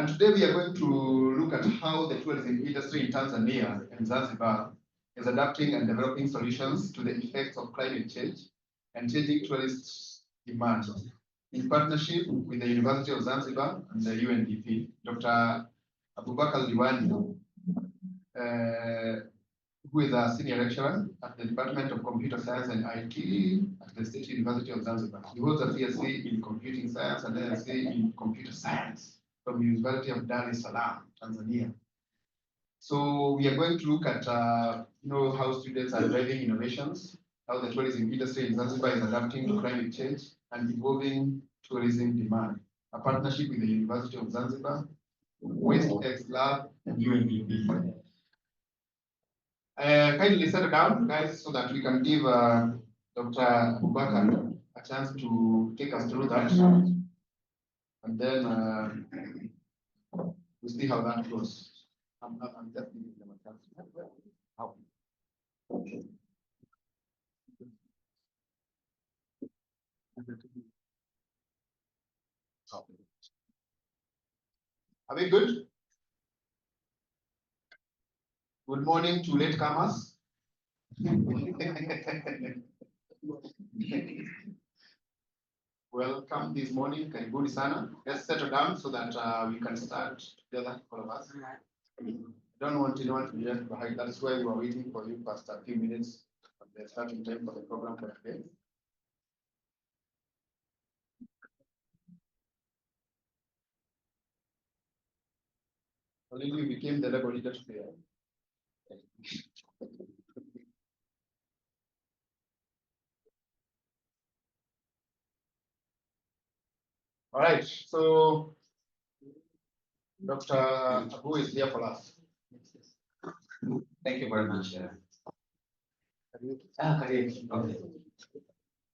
And today we are going to look at how the tourism industry in Tanzania and Zanzibar is adapting and developing solutions to the effects of climate change and changing tourist demand in partnership with the University of Zanzibar and the UNDP. Dr. Abubakar Liwani, who is a senior lecturer at the Department of Computer Science and IT at the State University of Zanzibar. He holds a CSc in Computing Science and an MSc in Computer Science from the University of Dar es Salaam, Tanzania. So we are going to look at how students are driving innovations, how the tourism industry in Zanzibar is adapting to climate change and evolving tourism demand. A partnership with the University of Zanzibar, WestX Lab, and UNDP. Kindly settle down, guys, so that we can give Dr. Abubakar a chance to take us through that. And then we'll see how that goes. I'm just giving them a chance. How? Are we good? Good morning to latecomers. Welcome this morning. Karibuni sana. Let's settle down so that we can start together, all of us. I don't want anyone to be left behind. That's why we are waiting for you past a few minutes of the starting time for the program for today. Only we became the level leader today. All right, so Dr. Abu is here for us. Thank you very much. Okay.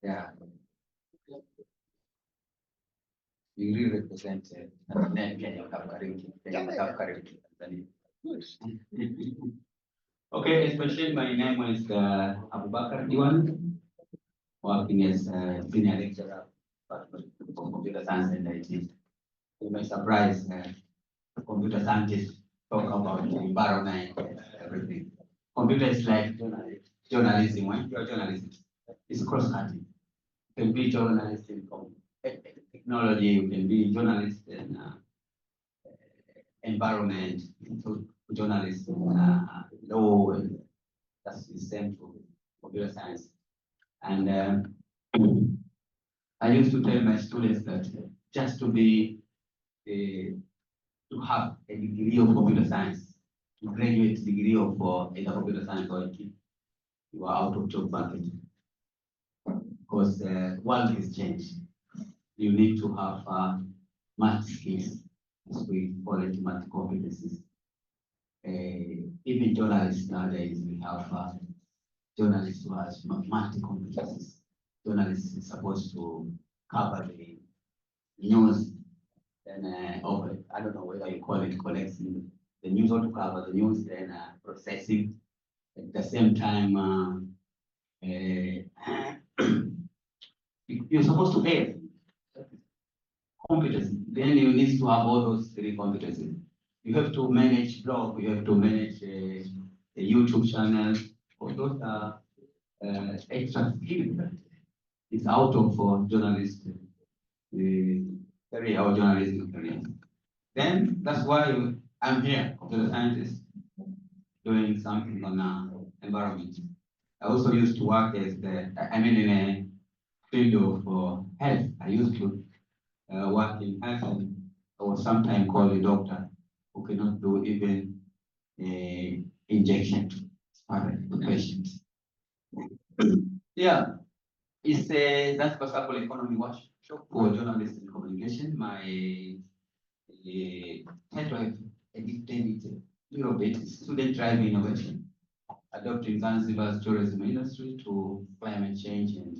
Yeah. You really represent Okay, especially my name is Abubakar Diwan, working as a senior lecturer for computer science and IT. You may surprise computer scientists talk about the environment and everything. Computer is like journalism. When you're a journalist, it's cross-cutting. You can be journalist in technology, you can be journalist in environment, journalist in law, and that's the same for computer science. And I used to tell my students that just to be to have a degree of computer science, to graduate degree of either computer science or IT, you are out of job market. Because the world has changed. You need to have multi skills, as we call it, multi competencies. Even journalists nowadays, we have journalists who have multi competencies. Journalists is supposed to cover the news, and I don't know whether you call it collecting the news, or to cover the news, then processing. At the same time, you're supposed to have competence. Then you need to have all those three competencies. You have to manage blog, you have to manage a YouTube channel. All those are extra skills that is out of journalist career or journalism career. Then that's why I'm here, computer scientist, doing something on environment. I also used to work as in a field of health. I used to work in health, and I was sometimes called a doctor who cannot do even injection to the patient. Yeah, it's a Zanzibar Circle Economy Workshop for Journalists and Communication. My title I've edited it a little bit, Student Driving Innovation, adopting Zanzibar's tourism industry to climate change and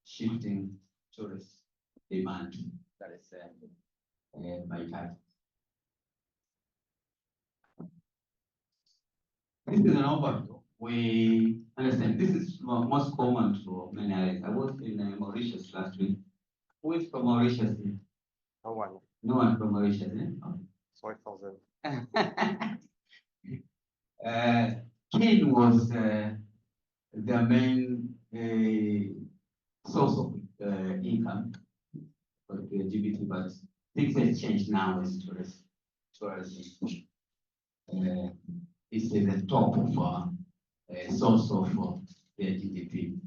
shifting tourist demand. That is my title. This is an overview. We understand this is most common to many areas. I was in Mauritius last week. Who is from Mauritius? No one. No one from Mauritius. Eh? Okay. 5,000. Cane was the main source of income for the LGBT, but things have changed now as tourism. It's the top of source of the GDP.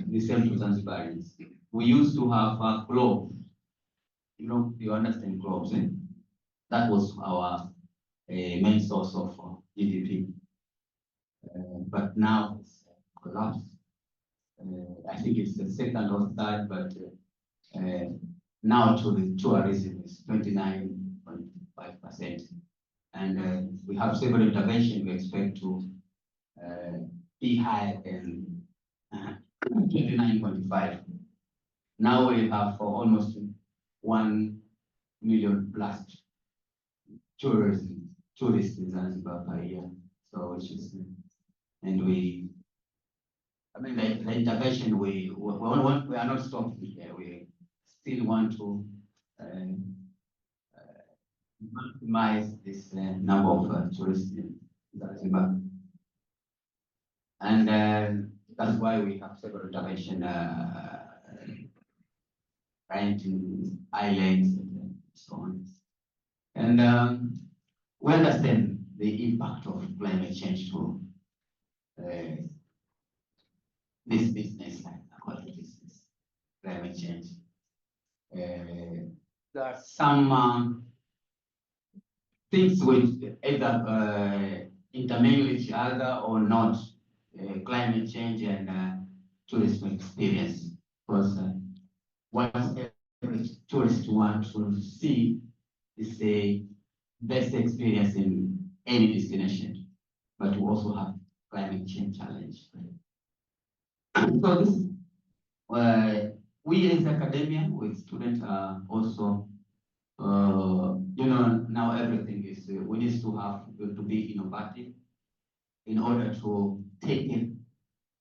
The same to Zanzibaris. We used to have a globe. You understand globes, eh? That was our main source of GDP. But now it's collapsed. I think it's the second or third, but now to the tourism is 29.5%. And we have several interventions we expect to be higher than 29.5. Now we have almost 1 million plus tourists in Zanzibar per year. So which is, and the intervention we are not stopping here. We still want to maximize this number of tourists in Zanzibar. And that's why we have several intervention renting islands and so on. And we understand the impact of climate change to this business, business, climate change. There are some things which either intermingle with each other or not. Climate change and tourism experience. Because what every tourist wants to see is the best experience in any destination, but we also have climate change challenge. So this, we as academia with students are also, now everything is, we need to have to be innovative in order to take in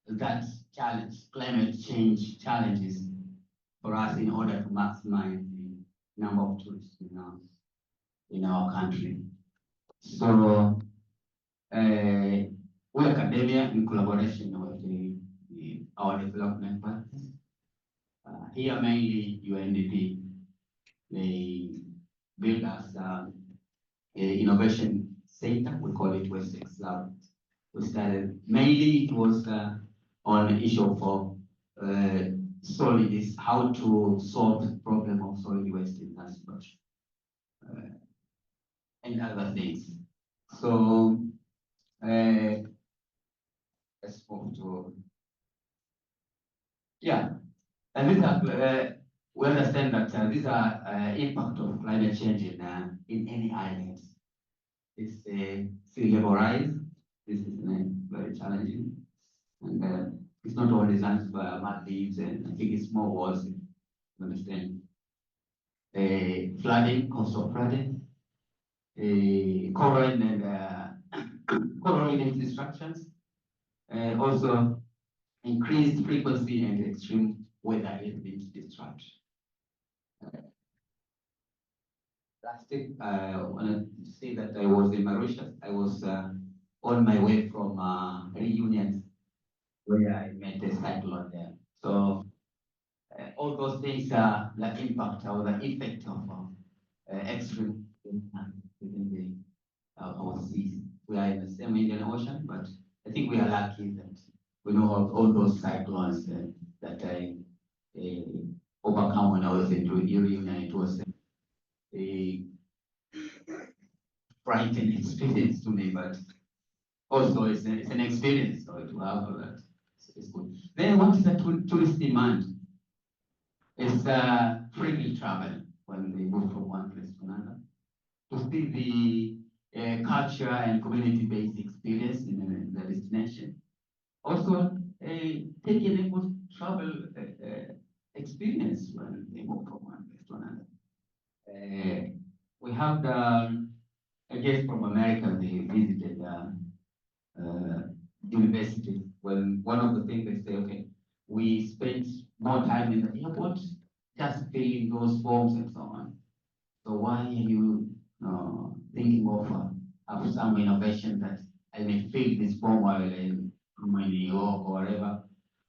that challenge, climate change challenges for us in order to maximize the number of tourists in our country. So we academia in collaboration with our development partners. Here mainly UNDP, they built us an innovation center, we call it West Lab. We started, mainly it was on the issue of how to solve the problem of solid waste in Zanzibar and other things. So let's move to, and these are, we understand that these are impact of climate change in any islands. It's sea level rise. This is very challenging, and it's not only Zanzibar, Maldives, and I think it's more worse. You understand? Flooding, coastal flooding, coral and coral reef destructions, also increased frequency and extreme weather event disruption. Plastic, I want to say that I was in Mauritius. I was on my way from reunions where I met a cyclone there. So all those things are the impact or the effect of extreme within our seas. We are in the same Indian Ocean, but I think we are lucky that we know of all those cyclones that I overcome when I was in reunion. It was a frightening experience to me, but also it's an experience. So to have all that is good. Then what is the tourist demand? It's freely travel when they move from one place to another to see the culture and community-based experience in the destination. Also, taking a good travel experience when they move from one place to another. We have a guest from America. They visited university. Well, one of the things they say, okay, we spent more time in the airport just filling those forms and so on. So why are you thinking of some innovation that I may fill this form while I'm in New York or wherever,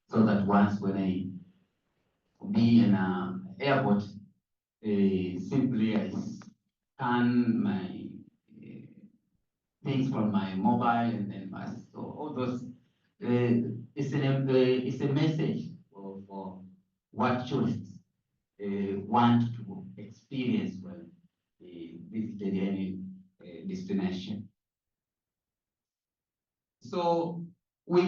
so that once when I be in an airport, simply I scan my things from my mobile and then so all those. It's a message for what tourists want to experience when they visited any destination. So we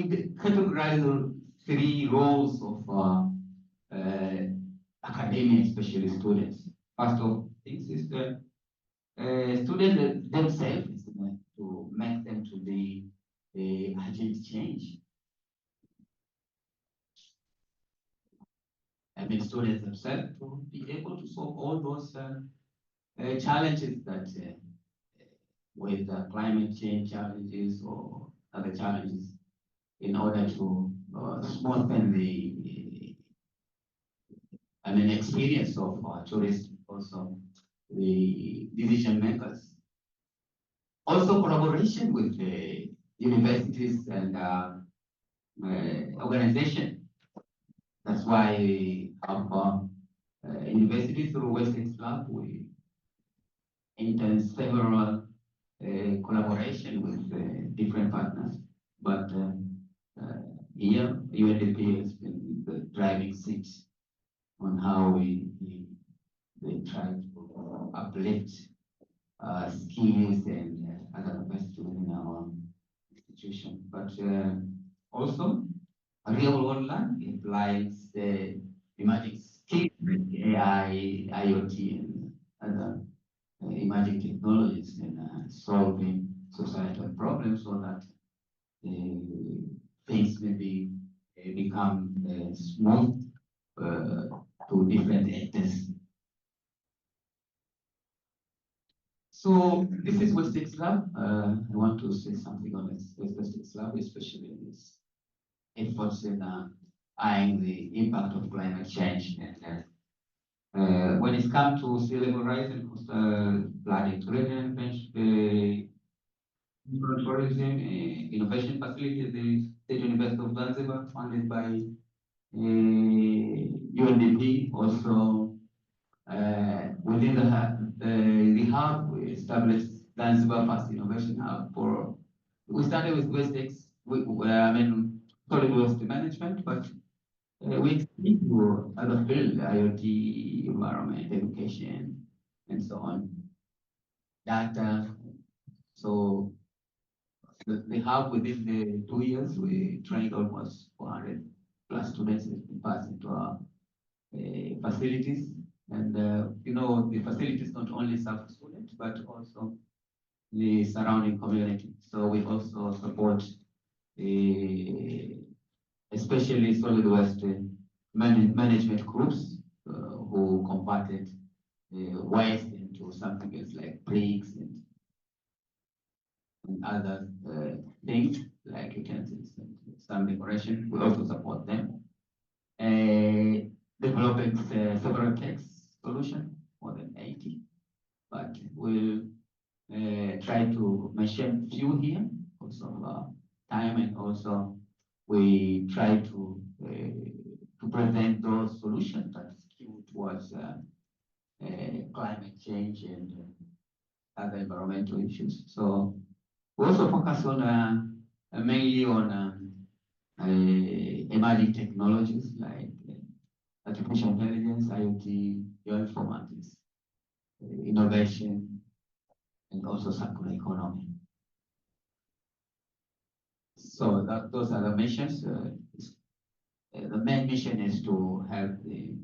categorize three roles of academic especially students. First of things is the students themselves to make them to be agent change. I mean, students themselves to be able to solve all those challenges that with climate change challenges or other challenges in order to smoothen the experience of tourists, also the decision makers. Also collaboration with the universities and organization. That's why we have universities through Wessex Lab, we enter several collaboration with different partners. But here, UNDP has been the driving seat on how we try to uplift skills and other capacity within our institution. But also, real world learning implies the emerging skills like AI, IoT, and other emerging technologies in solving societal problems so that things maybe become smooth to different actors. So this is Wessex Lab. I want to say something on this Wessex Lab, especially in this efforts in eyeing the impact of climate change. And when it comes to sea level rise and flooding, tourism, innovation facilities, the State University of Zanzibar, funded by UNDP, also within the hub, we established Zanzibar First Innovation Hub we started with Wessex, solid waste management, but we extend to other fields, IoT, environment, education, and so on. Data. So the hub within the 2 years, we trained almost 400 plus students in pass into our facilities. And the facilities not only serve students, but also the surrounding community. So we also support especially solid waste management groups who converted waste into something else like bricks and other things like utensils and some decoration. We also support them. Developing several tech solutions, more than 80, but we'll try to mention few here because of time, and also we try to present those solutions that skew towards climate change and other environmental issues. So we also focus on mainly on emerging technologies like artificial intelligence, IoT, bioinformatics, innovation, and also circular economy. So those are the missions. The main mission is to help the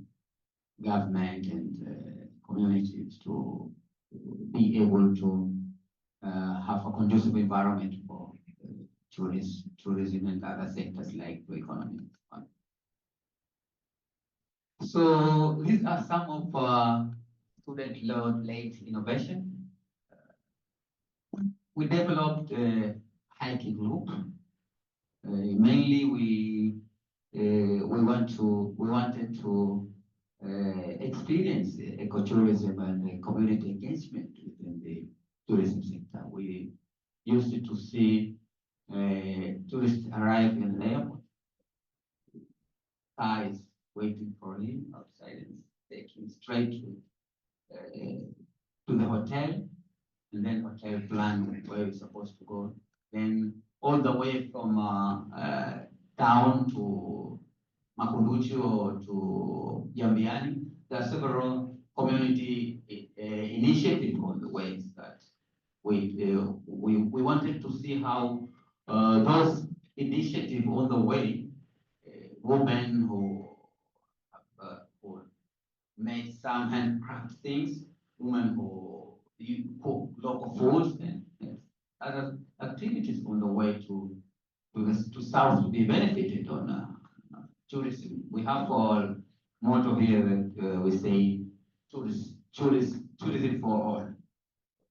government and communities to be able to have a conducive environment for tourism and other sectors like the economy. So these are some of student-led innovation. We developed a hiking group. Mainly, we wanted to experience ecotourism and community engagement within the tourism sector. We used to see tourists arrive in the airport, cars waiting for him outside and take him straight to the hotel, and then hotel plan where he's supposed to go. Then all the way from town to Makunduchi or to Jambiani, there are several community initiatives on the ways that we wanted to see how those initiatives on the way, women who made some handcraft things, women who cook local foods and other activities on the way to South to be benefited on tourism. We have our motto here that we say tourism for all.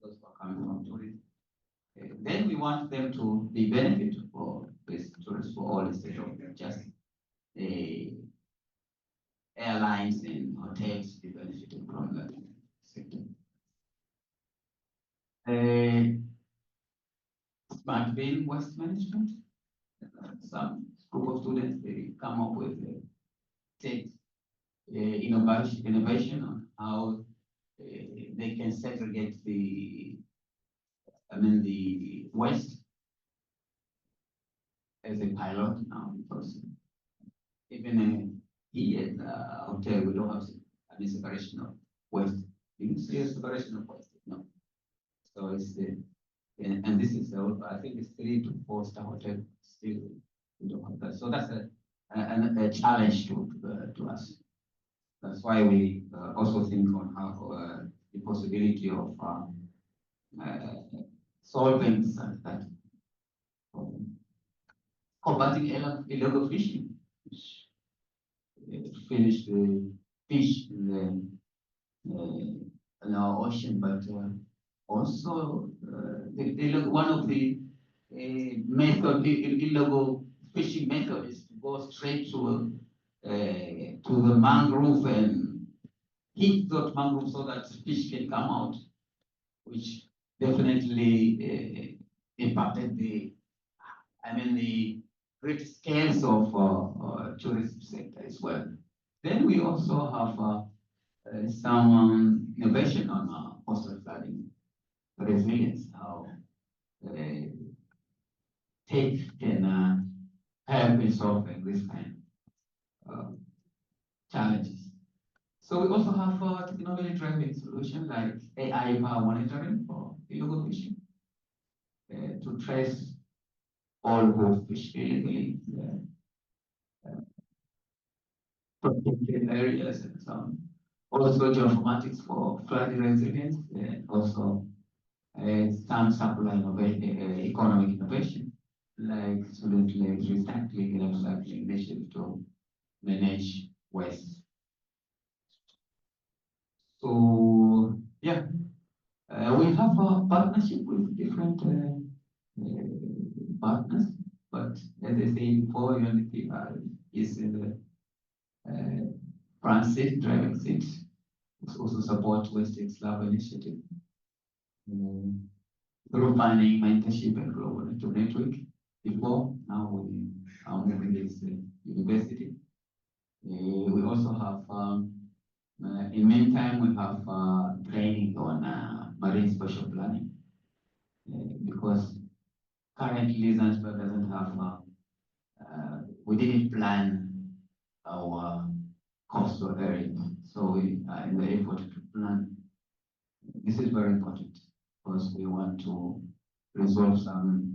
Those who are coming from tourism. Then we want them to be benefited for this tourism for all instead of just airlines and hotels be benefiting from that sector. Smart bin waste management. Some group of students, they come up with state innovation on how they can segregate the waste as a pilot now, because even here at the hotel, we don't have separation of waste. You can see a separation of waste, no. So it's and this is I think it's 3 to 4 star hotel still we don't have that. So that's a challenge to us. That's why we also think on how the possibility of solving that combating illegal fishing, which finish the fish in our ocean, but also one of the illegal fishing method is to go straight to the mangrove and hit that mangrove so that fish can come out, which definitely impacted the great scales of tourism sector as well. Then we also have some innovation on coastal flooding resilience, how tech can help in solving this kind of challenges. So we also have technology-driven solution like AI power monitoring for illegal fishing to trace all who fish illegally, protected areas and so on. Also geoinformatics for flood resilience, and also some supply economic innovation, like student-led recycling and upcycling initiative to manage waste. So yeah, we have a partnership with different partners, but as I said before, UNCTAD is in the front seat, driving seat. It also supports West East Lab initiative through funding, mentorship, and global network. Before, now we are moving this university. We also have, in meantime, we have training on marine spatial planning because currently Zanzibar doesn't have, we didn't plan our coastal area. So we are in the effort to plan. This is very important because we want to resolve some,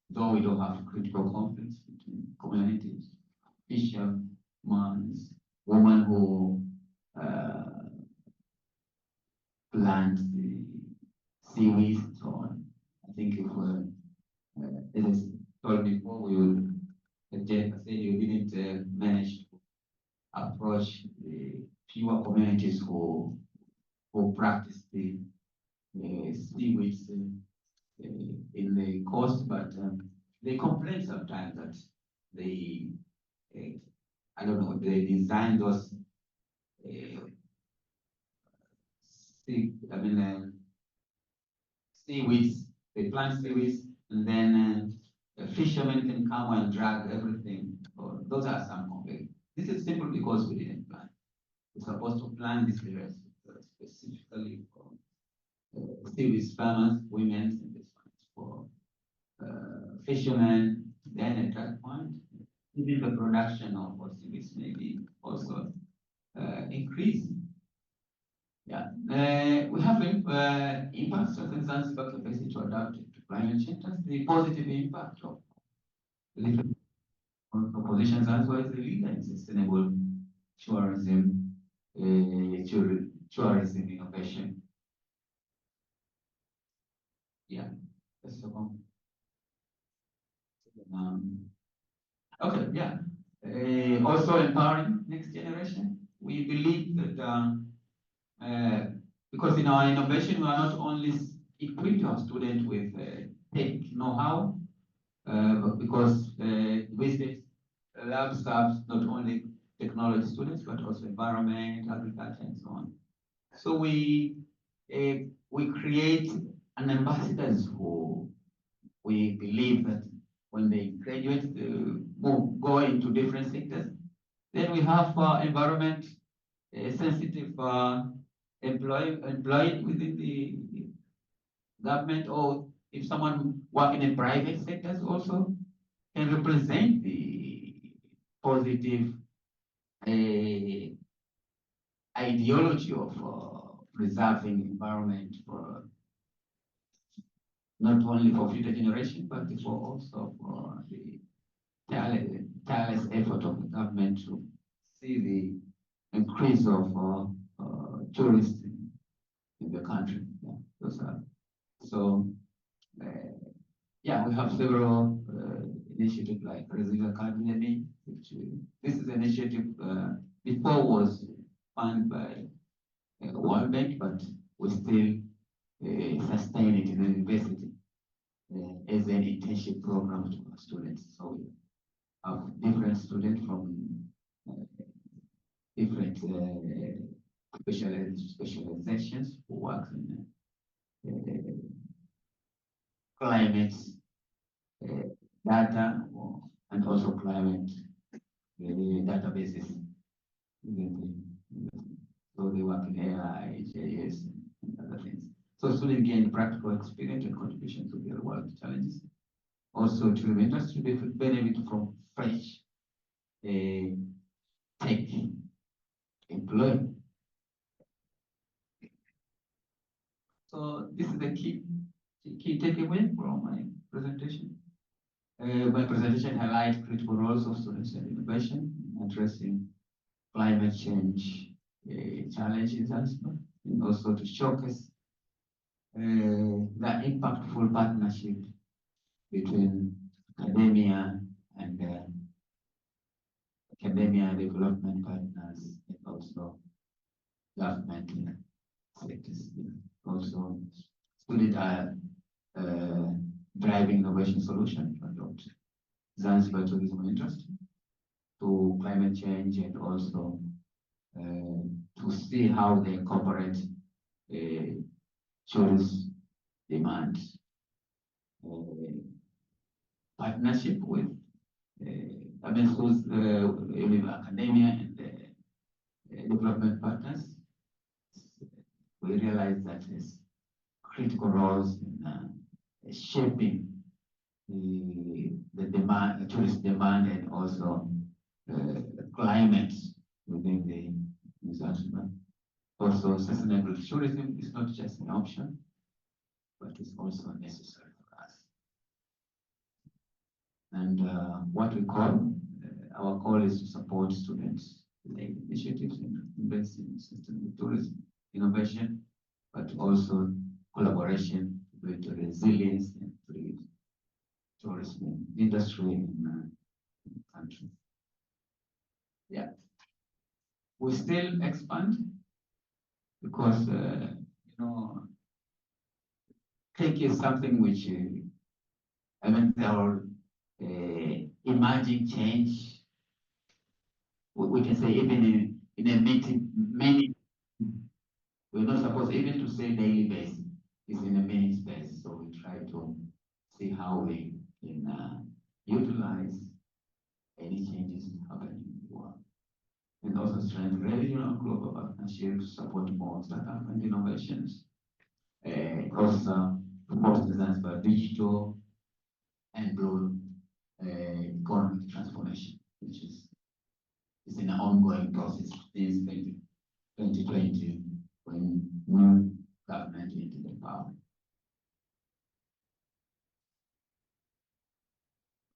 though we don't have critical conflicts between communities, fishermen, women who plant the seaweed and so on. I think if it is told before, we would, as Jennifer said, you didn't manage to approach the fewer communities who practice the seaweeds in the coast, but they complain sometimes that they, I don't know, they design those seaweeds, they plant seaweeds, and then fishermen can come and drag everything. Or those are some of it. This is simple because we didn't plan. We're supposed to plan these areas specifically for seaweed farmers, women, and this one is for fishermen. Then at that point, even the production of seaweeds may be also increase. Yeah, we have impacts of the Zanzibar capacity to adapt to climate change. That's the positive impact of the different propositions. Zanzibar is a leader in sustainable tourism, tourism innovation. Yeah, that's the one. Okay, yeah. Also empowering next generation. We believe that because in our innovation, we are not only equipping our students with tech know-how, but because with lab staff, not only technology students, but also environment, agriculture, and so on. So we create an ambassadors who we believe that when they graduate, go into different sectors. Then we have environment sensitive employed within the government, or if someone working in private sectors also can represent the positive ideology of preserving environment for not only for future generation, but for also for the tireless effort of the government to see the increase of tourists in the country. Yeah, those are so. Yeah, we have several initiatives like Resilient Academy, which this is an initiative before was funded by World Bank, but we still sustain it in the university as an internship program to our students. So we have different students from different specializations who work in climate data and also climate databases. So they work in AI, JS, and other things. So students gain practical experience and contribution to real world challenges. Also, to the industry, they benefit from fresh tech employment. So this is the key takeaway from my presentation. My presentation highlights critical roles of students and innovation in addressing climate change challenges, and also to showcase the impactful partnership between academia and academia development partners, and also government sectors. Also, students are driving innovation solution to adopt Zanzibar tourism industry to climate change, and also to see how they incorporate tourist demand. Partnership with schools, academia and development partners. We realize that there's critical roles in shaping the demand, tourist demand, and also climate within the Zanzibar. Also, sustainable tourism is not just an option, but it's also necessary for us. And what we call, our call is to support students with initiatives in investing in sustainable tourism, innovation, but also collaboration to build the resilience and the tourism industry in the country. Yeah. We still expand because, tech is something which, our emerging change, we can say even in a meeting, many, we're not supposed even to say daily basis. is in a mini space. So we try to see how we can utilize any changes happening in the world. And also strengthen regional global partnerships, support more startup and innovations. Also support the Zanzibar digital and blue economic transformation, which is an ongoing process since 2020 when new government entered the power.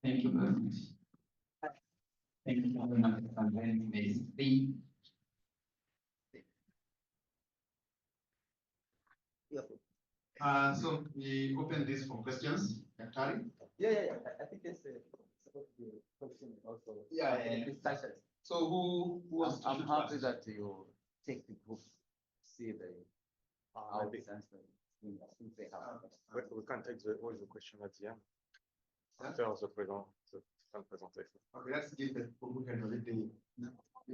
Thank you very much. Thank you very much for this. So we open this for questions. Daktari? Yeah. I think it's supposed to be a question also. Discussion. So who was? I'm happy that you take the group, see the how the answer since they have. We can take all the question at the end. Huh? After the presentation. Okay, let's give the who can already give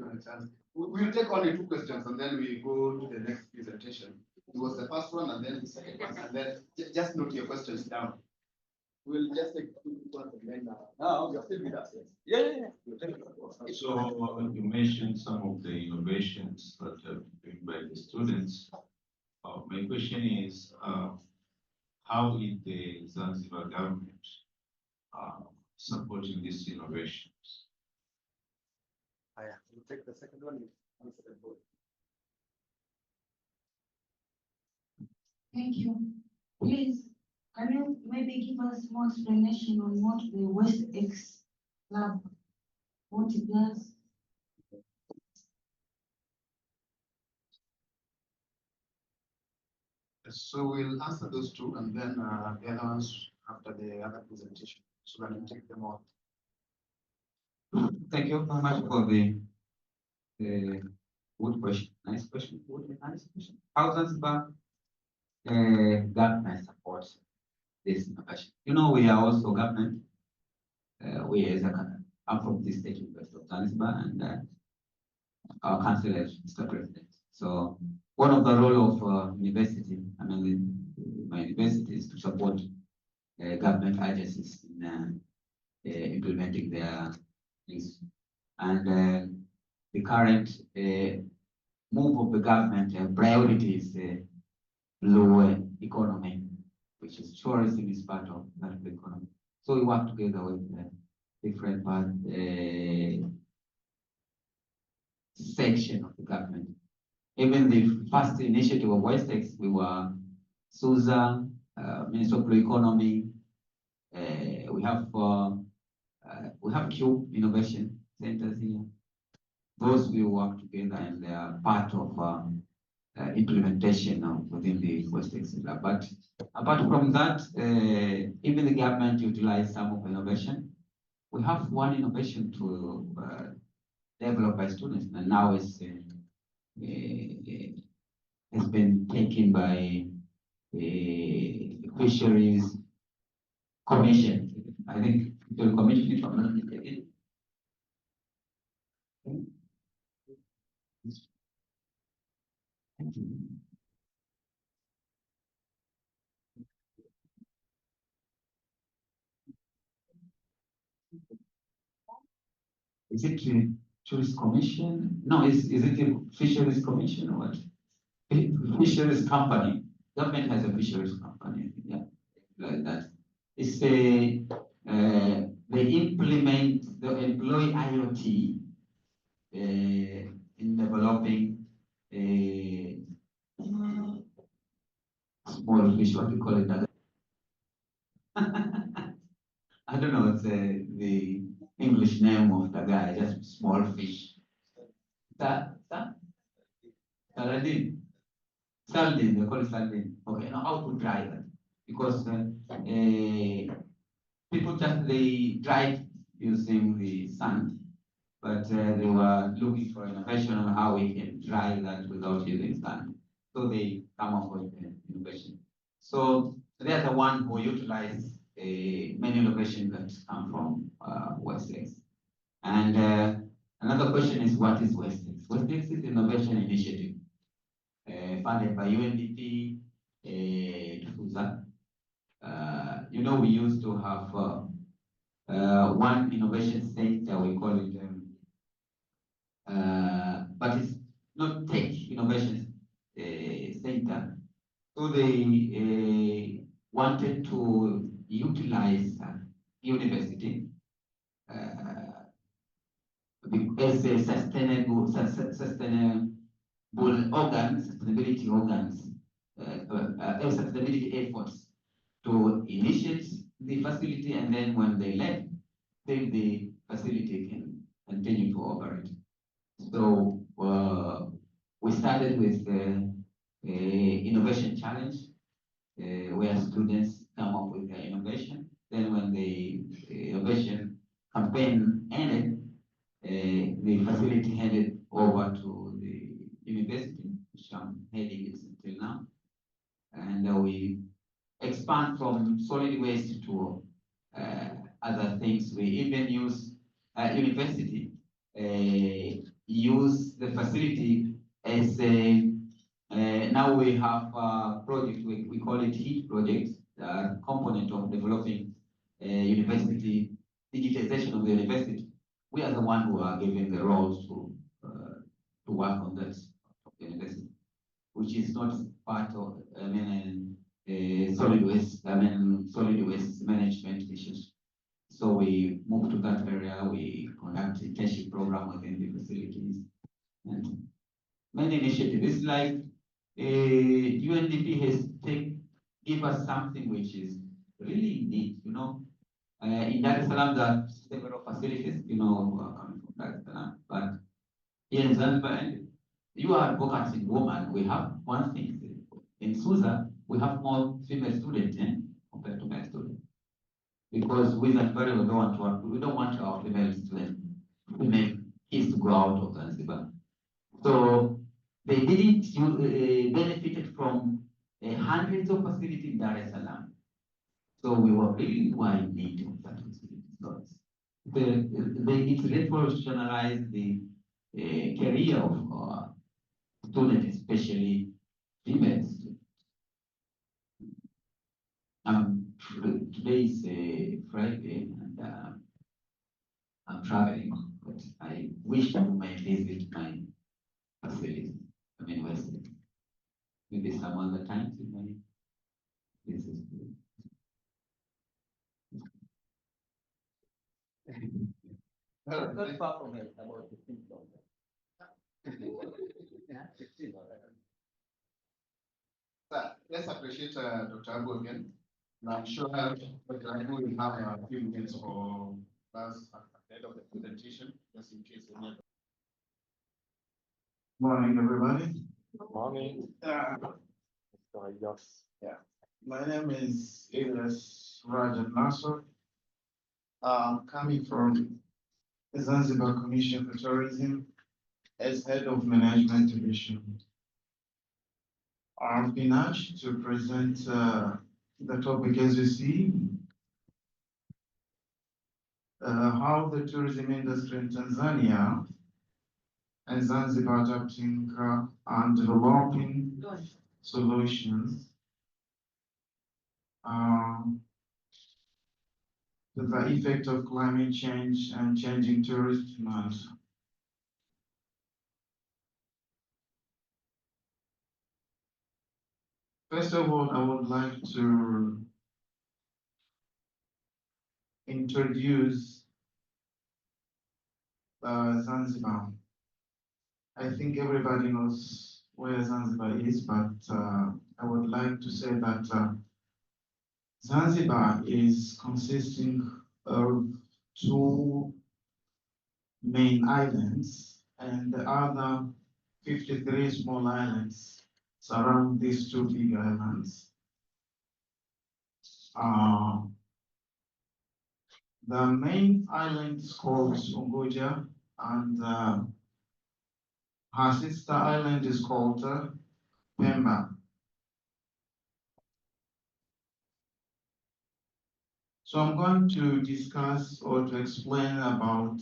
a chance. We'll take only 2 questions and then we go to the next presentation. It was the first one and then the second one, and then just note your questions down. We'll just take 2 questions and then you're still with us, yes? Yeah. So you mentioned some of the innovations that have been by the students. My question is, how is the Zanzibar government supporting these innovations? We'll take the second one. Answer them both. Thank you. Please, can you maybe give us more explanation on what the West X Lab, what it does? So we'll answer those 2 and then the other ones after the other presentation. So we can take them all. Thank you very much for the good question. Nice question. Good, nice question. How Zanzibar government supports this innovation? You know, we are also government. We as I'm from the State University of Zanzibar, and our council is Mr. President. So one of the role of university, my university, is to support government agencies in implementing their things. And the current move of the government priority is blue economy, which is tourism is part of that economy. So we work together with different section of the government. Even the first initiative of WestEx, we were SUSA, Minister of Blue Economy. We have Cube Innovation Centers here. Those we work together and they are part of implementation within the WestEx lab. But apart from that, even the government utilize some of innovation. We have one innovation to developed by students, and now it's been taken by the Fisheries Commission. I think the commission is not taken. Is it the Tourist Commission? No, is it the Fisheries Commission or what? Fisheries Company. Government has a fisheries company, yeah, like that. It's they implement, they employ IoT in developing a small fish, what do you call it? I don't know what's the English name of the guy, just small fish. Saladin. Sardine, they call it sardine. Okay, now how to dry that? Because people just they dried using the sand, but they were looking for innovation on how we can dry that without using sand. So they come up with innovation. So they are the one who utilize many innovations that come from WestEx. And another question is, what is WestEx? WestEx is innovation initiative funded by UNDP Tufuza. You know, we used to have one innovation center, we call it, but it's not tech innovation center. So they wanted to utilize university as a sustainability organs, sustainability efforts to initiate the facility, and then when they left, then the facility can continue to operate. So we started with the innovation challenge, where students come up with their innovation. Then when the innovation campaign ended, the facility handed over to the university, which I'm heading it until now. And we expand from solid waste to other things. We even use university, use the facility as a, now we have a project, we call it HEAT project, component of developing university, digitization of the university. We are the one who are given the roles to work on that of the university, which is not part of, solid waste, solid waste management issues. So we move to that area, we conduct internship program within the facilities, and many initiatives. It's like UNDP has give us something which is really neat, you know. In Dar es Salaam, there are several facilities, you know, who are coming from Dar es Salaam, but here in Zanzibar, you are advocates in women, we have one thing. In Susa, we have more female students compared to male students. Because we Zanzibar, we don't want our female students, female kids to go out of Zanzibar. So they didn't benefited from hundreds of facilities in Dar es Salaam. So we were really wide need of that facility. So it revolutionized the career of students, especially female students. Today is Friday, and I'm traveling, but I wish I might visit my facility, university. Maybe some other times in my visit. Not far from here, about 15 kilometers. Yeah, 15 kilometers. Let's appreciate Dr. Abu again. And I'm sure Dr. Abu will have a few minutes for us at the end of the presentation, just in case any other. Morning, everybody. Morning. Mr. Ilyas. My name is Ilyas Rajan Nasser. I'm coming from the Zanzibar Commission for Tourism as head of management division. I've been asked to present the topic as you see, how the tourism industry in Tanzania and Zanzibar adapting and developing solutions to the effect of climate change and changing tourist demand. First of all, I would like to introduce Zanzibar. I think everybody knows where Zanzibar is, but I would like to say that Zanzibar is consisting of two main islands and the other 53 small islands surround these two big islands. The main island is called Unguja, and her sister island is called Pemba. So I'm going to discuss or to explain about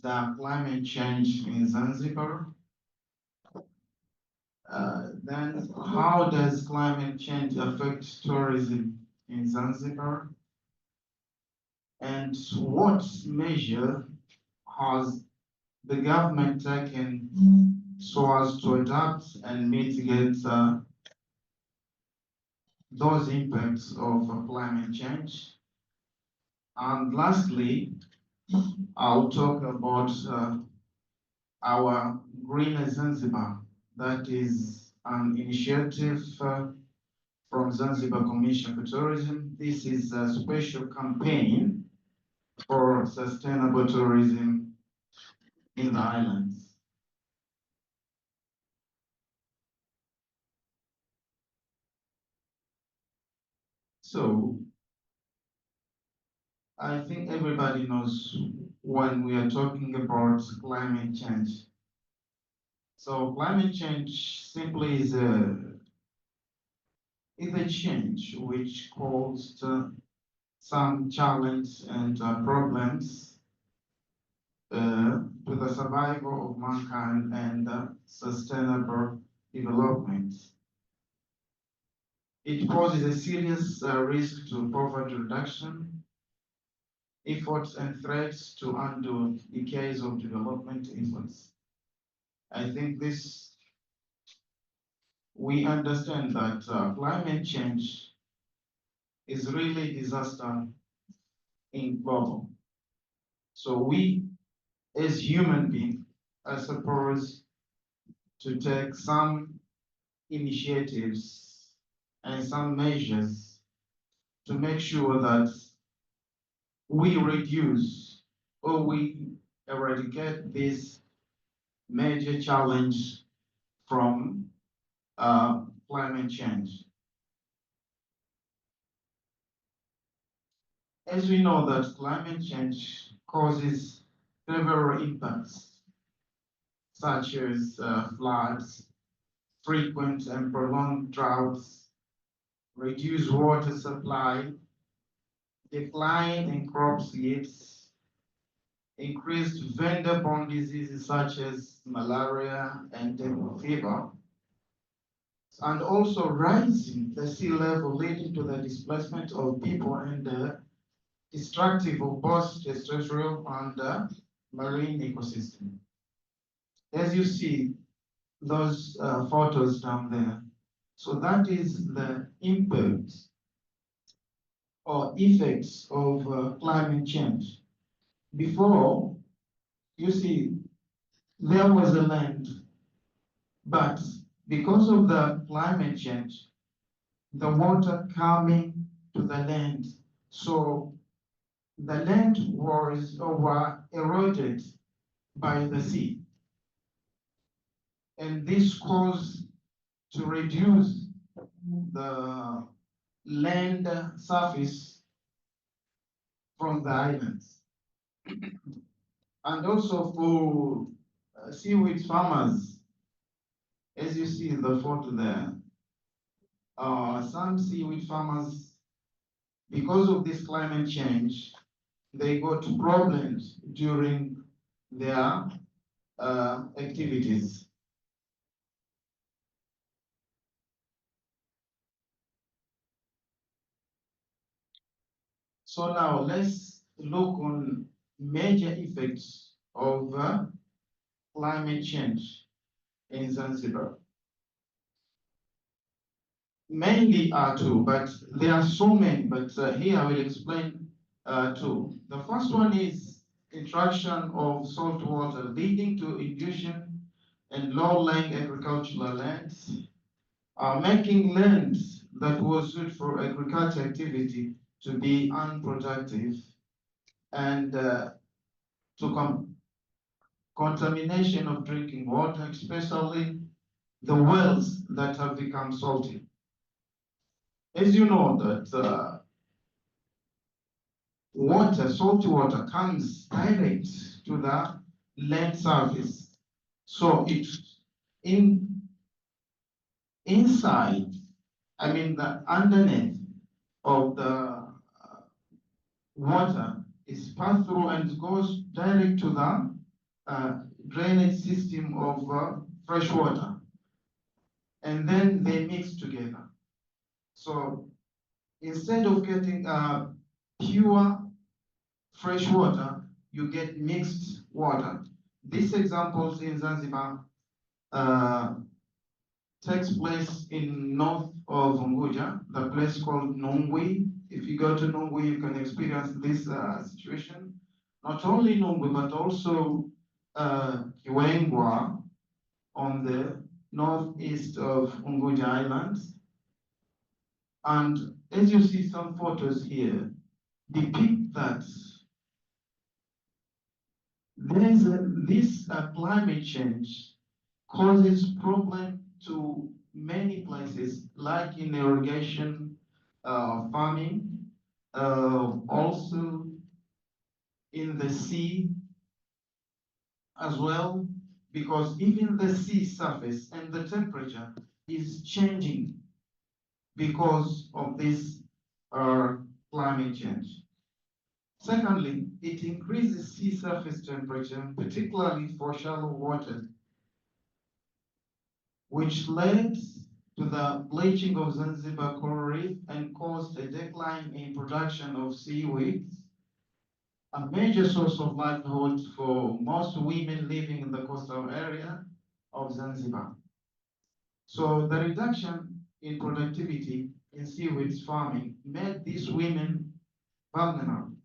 the climate change in Zanzibar, Then how does climate change affect tourism in Zanzibar? And what measure has the government taken so as to adapt and mitigate those impacts of climate change? And lastly, I'll talk about our Green Zanzibar. That is an initiative from Zanzibar Commission for Tourism. This is a special campaign for sustainable tourism in the islands. So I think everybody knows when we are talking about climate change. So climate change simply is a change which caused some challenge and problems to the survival of mankind and sustainable development. It poses a serious risk to poverty reduction, efforts and threats to undo decades of development efforts. I think we understand that climate change is really disaster in global. So we, as human beings, are supposed to take some initiatives and some measures to make sure that we reduce or we eradicate this major challenge from climate change. As we know that climate change causes several impacts, such as floods, frequent and prolonged droughts, reduced water supply, decline in crop yields, increased vendor-borne diseases such as malaria and dengue fever, and also rising the sea level leading to the displacement of people and the destructive of both terrestrial and marine ecosystem. As you see those photos down there, so that is the impact or effects of climate change. Before, you see, there was a land, but because of the climate change, the water coming to the land, so the land was over eroded by the sea. And this caused to reduce the land surface from the islands. And also for seaweed farmers, as you see in the photo there, some seaweed farmers, because of this climate change, they got problems during their activities. So now let's look on major effects of climate change in Zanzibar. Mainly are two, but there are so many, but here I will explain two. The first one is interaction of salt water leading to erosion and low-lying agricultural lands, making lands that was suited for agriculture activity to be unproductive, and contamination of drinking water, especially the wells that have become salty. As you know that salty water comes direct to the land surface. So it's inside, I mean the underneath of the water is passed through and goes direct to the drainage system of fresh water. and then they mix together. So instead of getting pure fresh water, you get mixed water. This example in Zanzibar takes place in north of Unguja, the place called Nungwi. If you go to Nungwi, you can experience this situation. Not only Nungwi, but also Kiwengwa on the northeast of Unguja Islands. And as you see, some photos here depict that this climate change causes problem to many places, like in irrigation, farming, also in the sea as well, because even the sea surface and the temperature is changing because of this climate change. Secondly, it increases sea surface temperature, particularly for shallow water, which led to the bleaching of Zanzibar coral reef and caused a decline in production of seaweeds, a major source of livelihood for most women living in the coastal area of Zanzibar. So the reduction in productivity in seaweeds farming made these women vulnerable.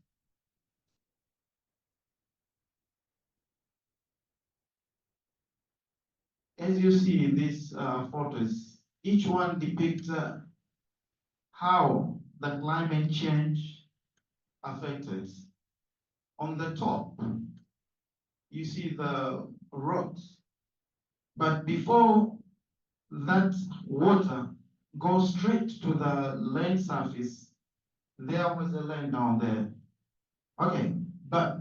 As you see in these photos, each one depicts how the climate change affected. On the top, you see the rocks, but before that water goes straight to the land surface, there was a land down there. Okay, but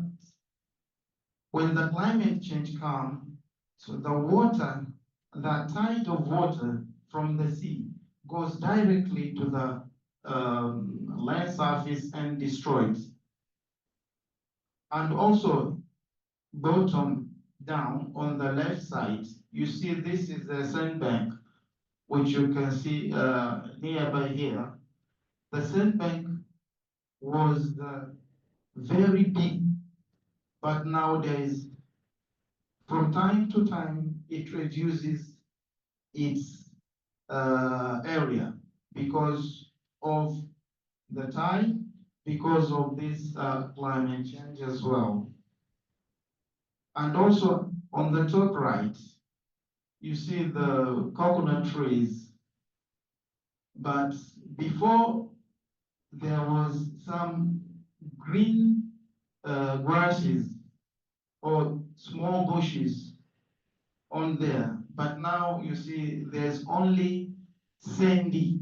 when the climate change comes, so the water, the tide of water from the sea goes directly to the land surface and destroys. And also, bottom down on the left side, you see this is a sandbank, which you can see nearby here. The sandbank was very big, but nowadays, from time to time, it reduces its area because of the tide, because of this climate change as well. And also on the top right, you see the coconut trees. But before, there was some green grasses or small bushes on there. But now you see there's only sandy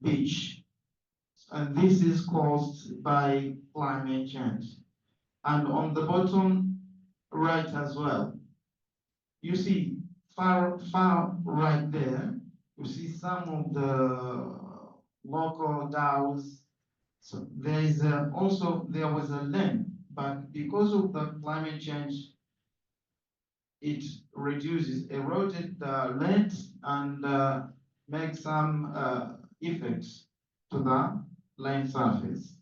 beach. And this is caused by climate change. And on the bottom right as well, you see far right there, you see some of the local dhows. So there is there was a land, but because of the climate change, it eroded the land and makes some effects to the land surface.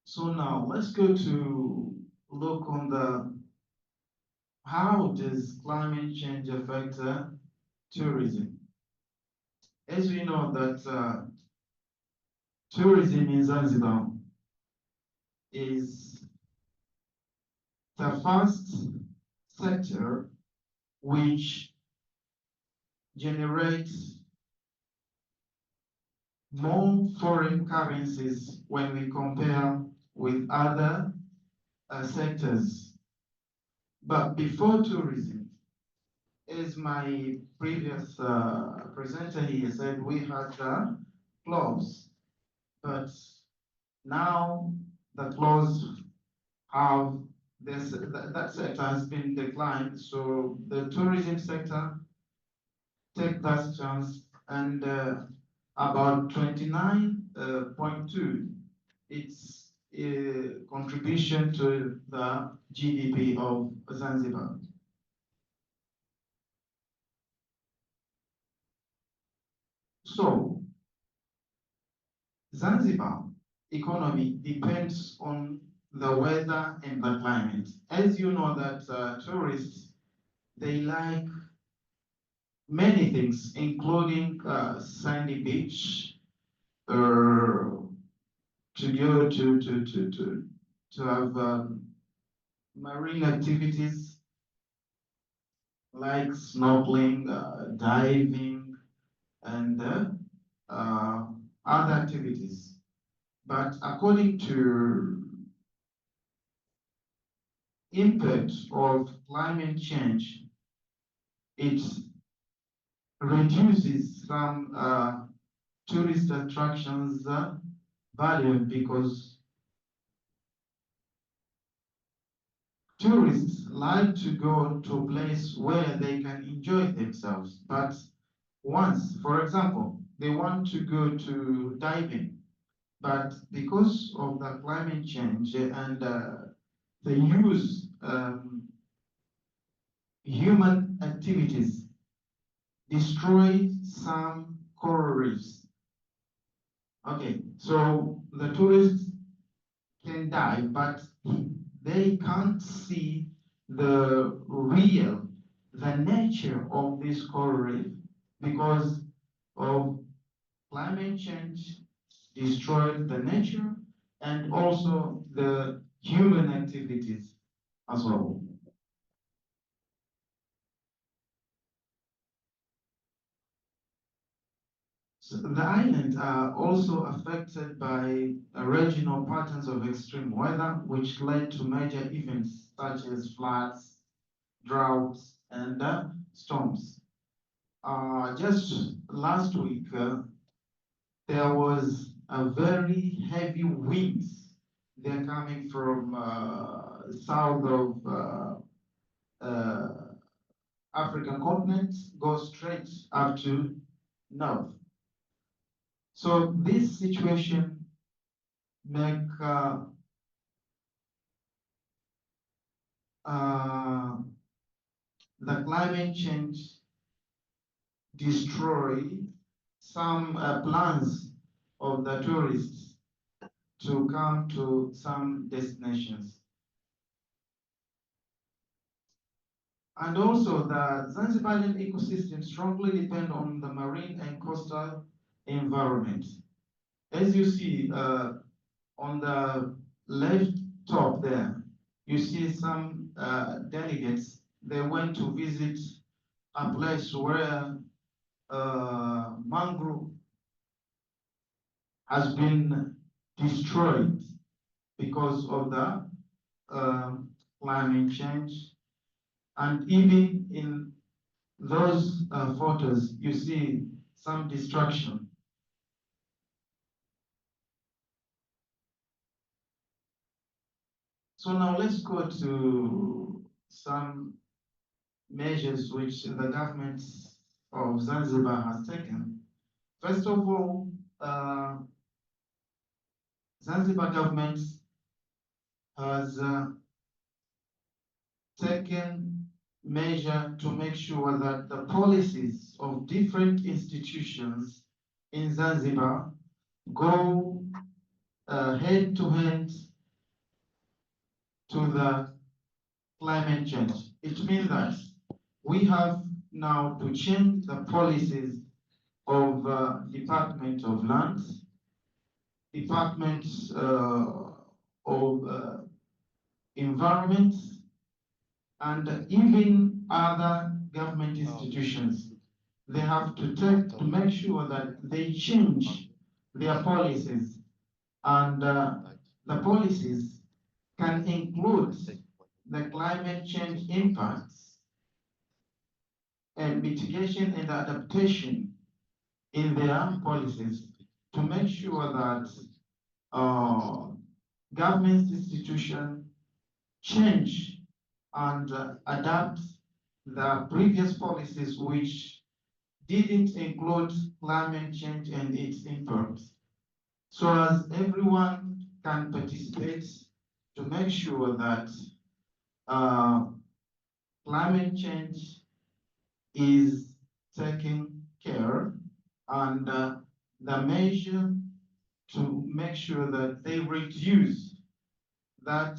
So now let's go to look on how does climate change affect tourism. As we know that tourism in Zanzibar is the first sector which generates more foreign currencies when we compare with other sectors. But before tourism, as my previous presenter here said, we had clothes, but now the clothes have that sector has been declined, so the tourism sector take that chance, and about 29.2 its contribution to the GDP of Zanzibar. Zanzibar economy depends on the weather and the climate. As you know that tourists, they like many things, including sandy beach, to go to have marine activities like snorkeling, diving, and other activities. But according to impact of climate change, it reduces some tourist attractions value because tourists like to go to a place where they can enjoy themselves. But once, for example, they want to go to diving, but because of the climate change and the use human activities destroy some coral reefs. Okay, so the tourists can dive, but they can't see the nature of this coral reef because of climate change destroyed the nature and also the human activities as well. So the islands are also affected by regional patterns of extreme weather, which led to major events such as floods, droughts, and storms. Just last week, there was a very heavy winds. They're coming from south of African continent, go straight up to north. So this situation make the climate change destroy some plans of the tourists to come to some destinations. And also the Zanzibarian ecosystem strongly depend on the marine and coastal environment. As you see on the left top there, you see some delegates. They went to visit a place where mangrove has been destroyed because of the climate change. And even in those photos, you see some destruction. So now let's go to some measures which the government of Zanzibar has taken. First of all, Zanzibar government has taken measure to make sure that the policies of different institutions in Zanzibar go hand to hand to the climate change. It means that we have now to change the policies of Department of Land, Department of Environment, and even other government institutions. They have to make sure that they change their policies, and the policies can include the climate change impacts and mitigation and adaptation in their policies to make sure that government institutions change and adapt the previous policies which didn't include climate change and its impacts, so as everyone can participate to make sure that climate change is taken care and the measure to make sure that they reduce that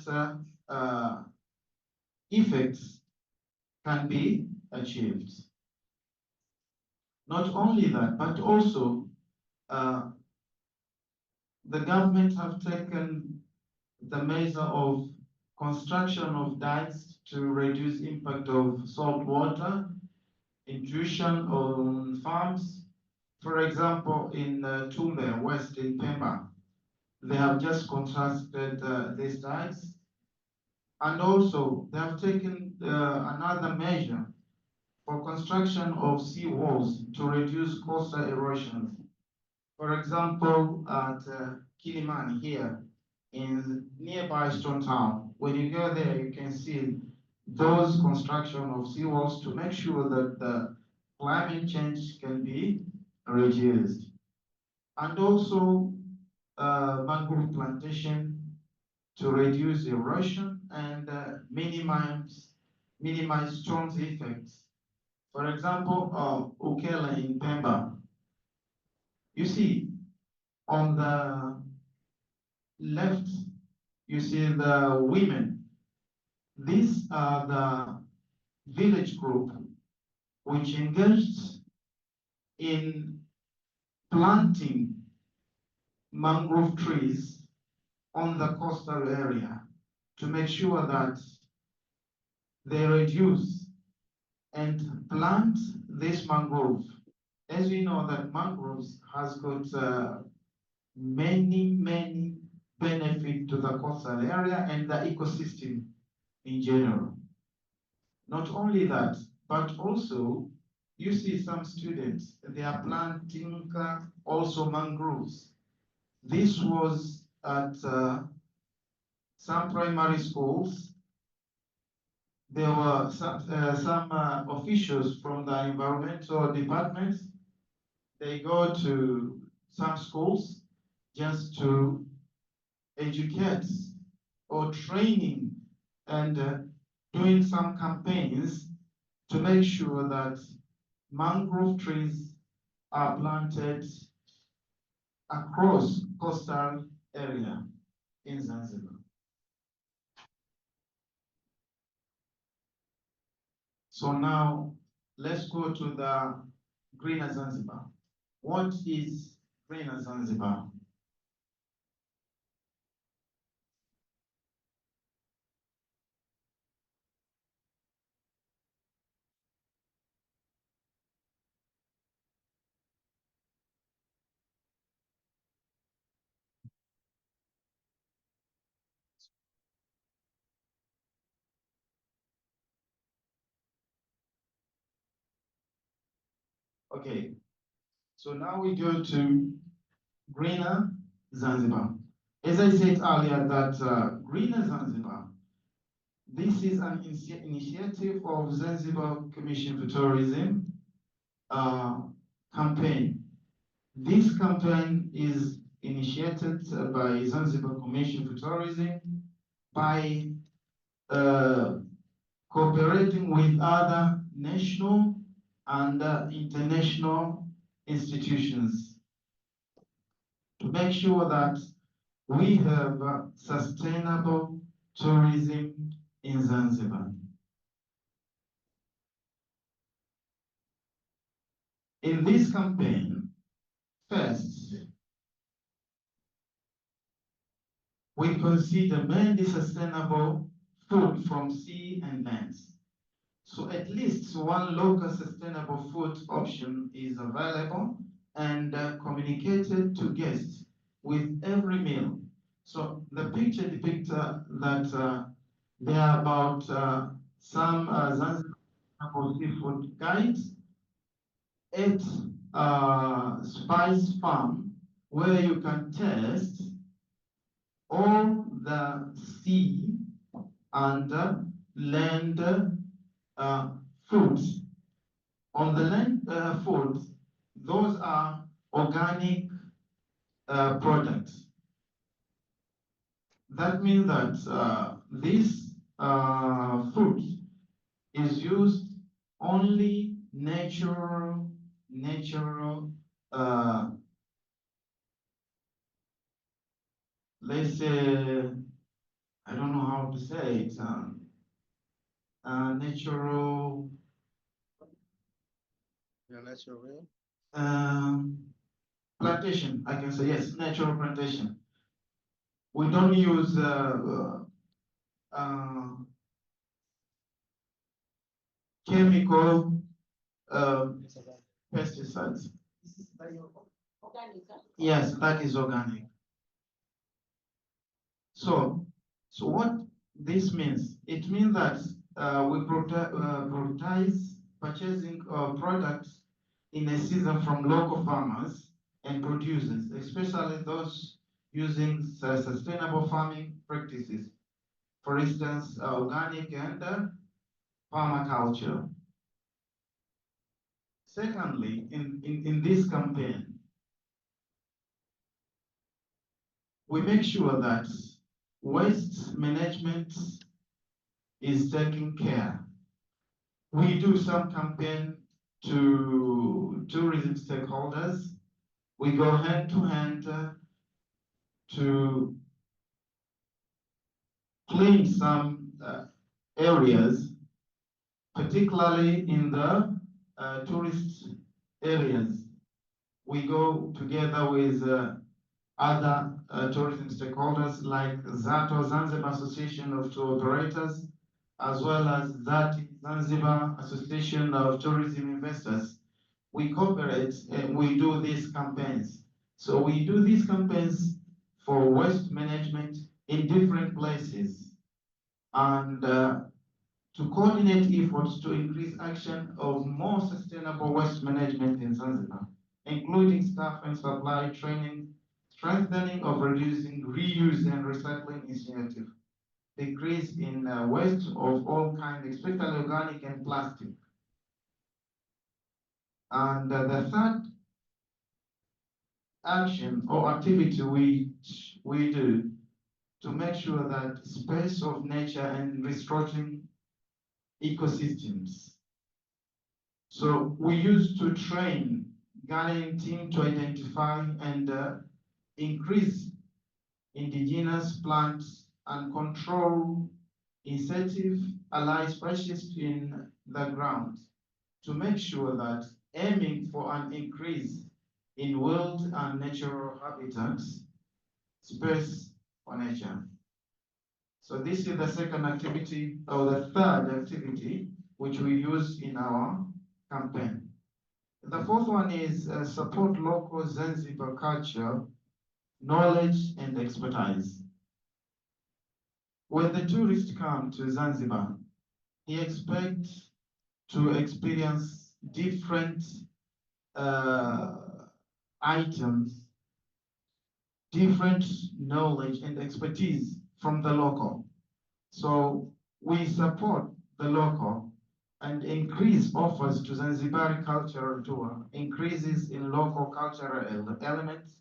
effects can be achieved. Not only that, but also the government have taken the measure of construction of dikes to reduce impact of salt water intrusion on farms. For example, in Tumbe West in Pemba, they have just constructed these dikes, and also they have taken another measure for construction of sea walls to reduce coastal erosions. For example, at Kilimani here in nearby Stone Town, when you go there, you can see those construction of seawalls to make sure that the climate change can be reduced. And also mangrove plantation to reduce erosion and minimize storms effects. For example, Ukela in Pemba, you see on the left, you see the women. These are the village group which engaged in planting mangrove trees on the coastal area to make sure that they reduce and plant this mangrove. As we know that mangroves has got many benefits to the coastal area and the ecosystem in general. Not only that, but also you see some students, they are planting also mangroves. This was at some primary schools. There were some officials from the environmental department. They go to some schools just to educate or training and doing some campaigns to make sure that mangrove trees are planted across coastal area in Zanzibar. So now let's go to the greener Zanzibar. What is greener Zanzibar? Okay, so now we go to greener Zanzibar. As I said earlier, that greener Zanzibar, this is an initiative of Zanzibar Commission for Tourism campaign. This campaign is initiated by Zanzibar Commission for Tourism by cooperating with other national and international institutions to make sure that we have sustainable tourism in Zanzibar. In this campaign, first, we consider mainly sustainable food from sea and lands. So at least one local sustainable food option is available and communicated to guests with every meal. So the picture depicts that there are about some Zanzibar seafood guides at Spice Farm where you can taste all the sea and land foods. On the land foods, those are organic products. That means that this food is used only natural let's say, I don't know how to say it, natural, Yeah, natural. plantation, I can say, yes, natural plantation. We don't use chemical pesticides. Yes, that is organic. So what this means? It means that we prioritize purchasing products in a season from local farmers and producers, especially those using sustainable farming practices. For instance, organic and permaculture. Secondly, in this campaign, we make sure that waste management is taken care. We do some campaign to tourism stakeholders. We go hand to hand to clean some areas, particularly in the tourist areas. We go together with other tourism stakeholders like ZATO, Zanzibar Association of Tour Operators, as well as ZATI, Zanzibar Association of Tourism Investors. We cooperate and we do these campaigns. So we do these campaigns for waste management in different places and to coordinate efforts to increase action of more sustainable waste management in Zanzibar, including staff and supply training, strengthening of reducing reuse and recycling initiative, decrease in waste of all kinds, especially organic and plastic. And the third action or activity we do to make sure that space of nature and restoring ecosystems. So we used to train gardening team to identify and increase indigenous plants and control insensitive allied species in the ground to make sure that aiming for an increase in wild and natural habitats, space for nature. So this is the second activity or the third activity which we use in our campaign. The fourth one is support local Zanzibar culture, knowledge and expertise. When the tourists come to Zanzibar, he expects to experience different items, different knowledge and expertise from the local. So we support the local and increase offers to Zanzibar cultural tour, increases in local cultural elements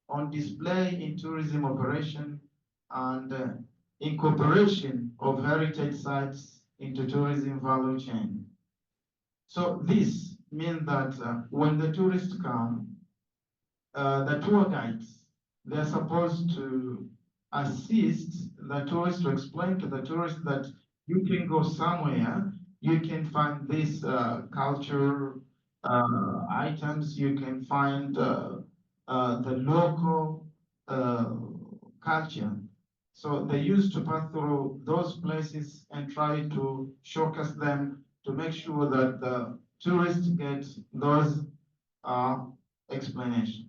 on display in tourism operation and incorporation of heritage sites into tourism value chain. So this means that when the tourists come, the tour guides, they're supposed to assist the tourists to explain to the tourists that you can go somewhere, you can find these culture items, you can find the local culture. So they used to pass through those places and try to showcase them to make sure that the tourists get those explanations.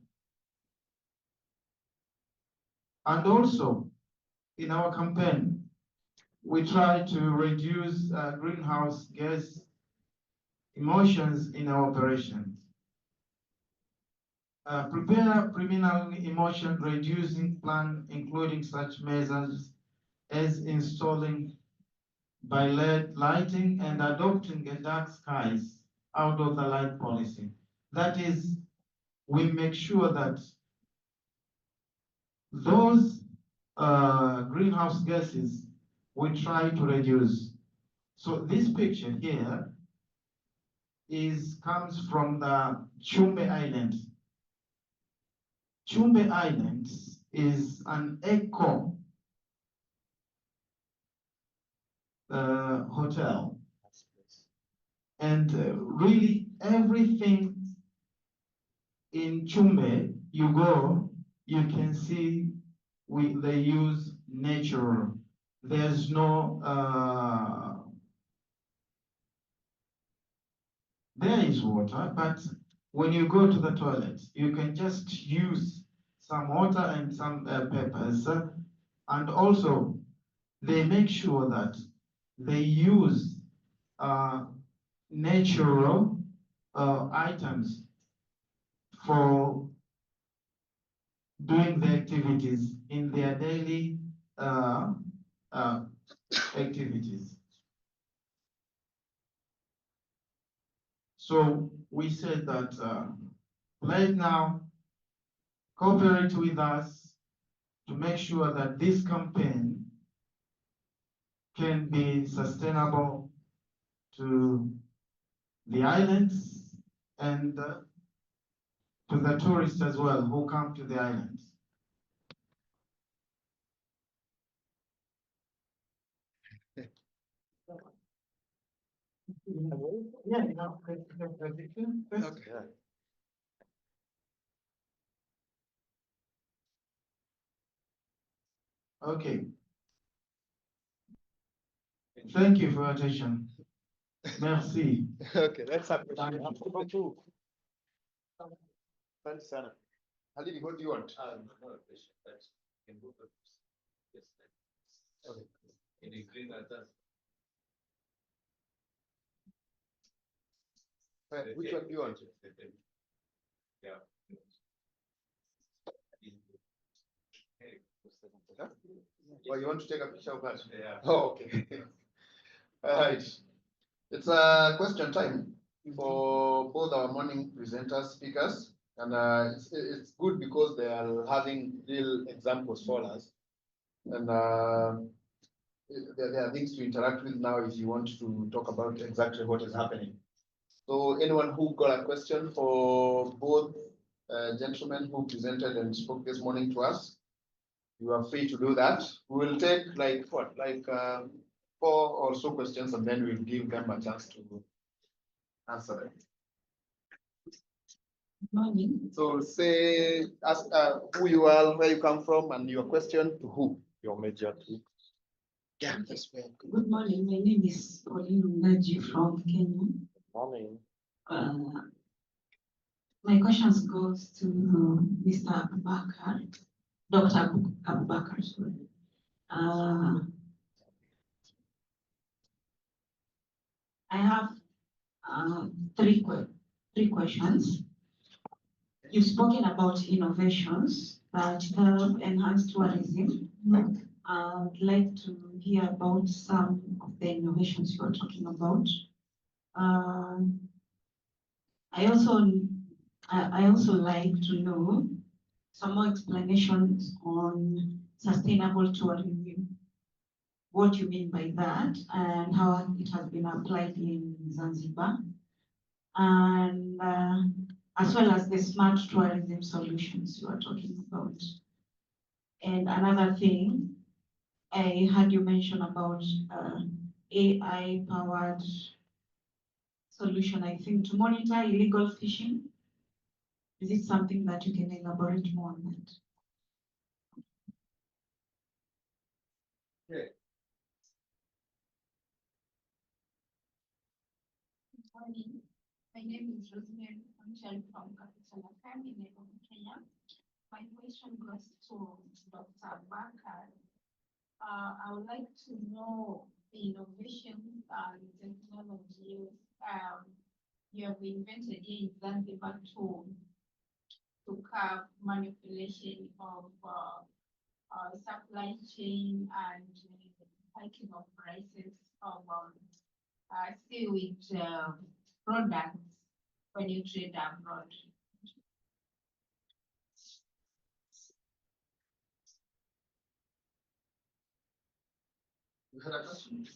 And also, in our campaign, we try to reduce greenhouse gas emissions in our operations. Prepare criminal emission reducing plan, including such measures as installing by LED lighting and adopting a dark skies out of the light policy. That is, we make sure that those greenhouse gases we try to reduce. So this picture here comes from the Chumbe Islands. Chumbe Islands is an eco hotel. And really everything in Chumbe, you go, you can see they use nature. There's no, there is water, but when you go to the toilet, you can just use some water and some peppers. And also, they make sure that they use natural items for doing the activities in their daily activities. So we said that right now, cooperate with us to make sure that this campaign can be sustainable to the islands and to the tourists as well who come to the islands. Yeah, Okay. Okay. Thank you for your attention. Merci. Okay, let's have question. Thanks, Sana. Halili, what do you want? Not a question, but can go for yes. Okay. In agree that Which one do you want? Yeah. Huh? Oh, you want to take a picture of that? Yeah. Oh, okay. All right. It's a question time for both our morning presenters, speakers, and it's good because they are having real examples for us, and there are things to interact with now if you want to talk about exactly what is happening. So anyone who got a question for both gentlemen who presented and spoke this morning to us, you are free to do that. We will take like what, like 4 or so questions, and then we'll give them a chance to answer them. Morning. So say, ask who you are, where you come from, and your question to who. Your media too. Yeah, that's well. Good morning. My name is Pauline Ungaji from Kenya. Morning. My questions goes to Mr. Abubakar, Dr. Abubakar, sorry. I have three questions. You've spoken about innovations that help enhance tourism. I'd like to hear about some of the innovations you are talking about. I also like to know some more explanations on sustainable tourism. What you mean by that and how it has been applied in Zanzibar, and as well as the smart tourism solutions you are talking about. And another thing, I heard you mention about AI powered solution, I think, to monitor illegal fishing. Is it something that you can elaborate more on that? Okay. Good morning. My name is Rosemary Funchal from Capital FM in Nairobi, Kenya. My question goes to Dr. Bakar. I would like to know the innovations and technologies you have invented here in Zanzibar to curb manipulation of supply chain and hiking of prices of seaweed products when you trade abroad. You had a question?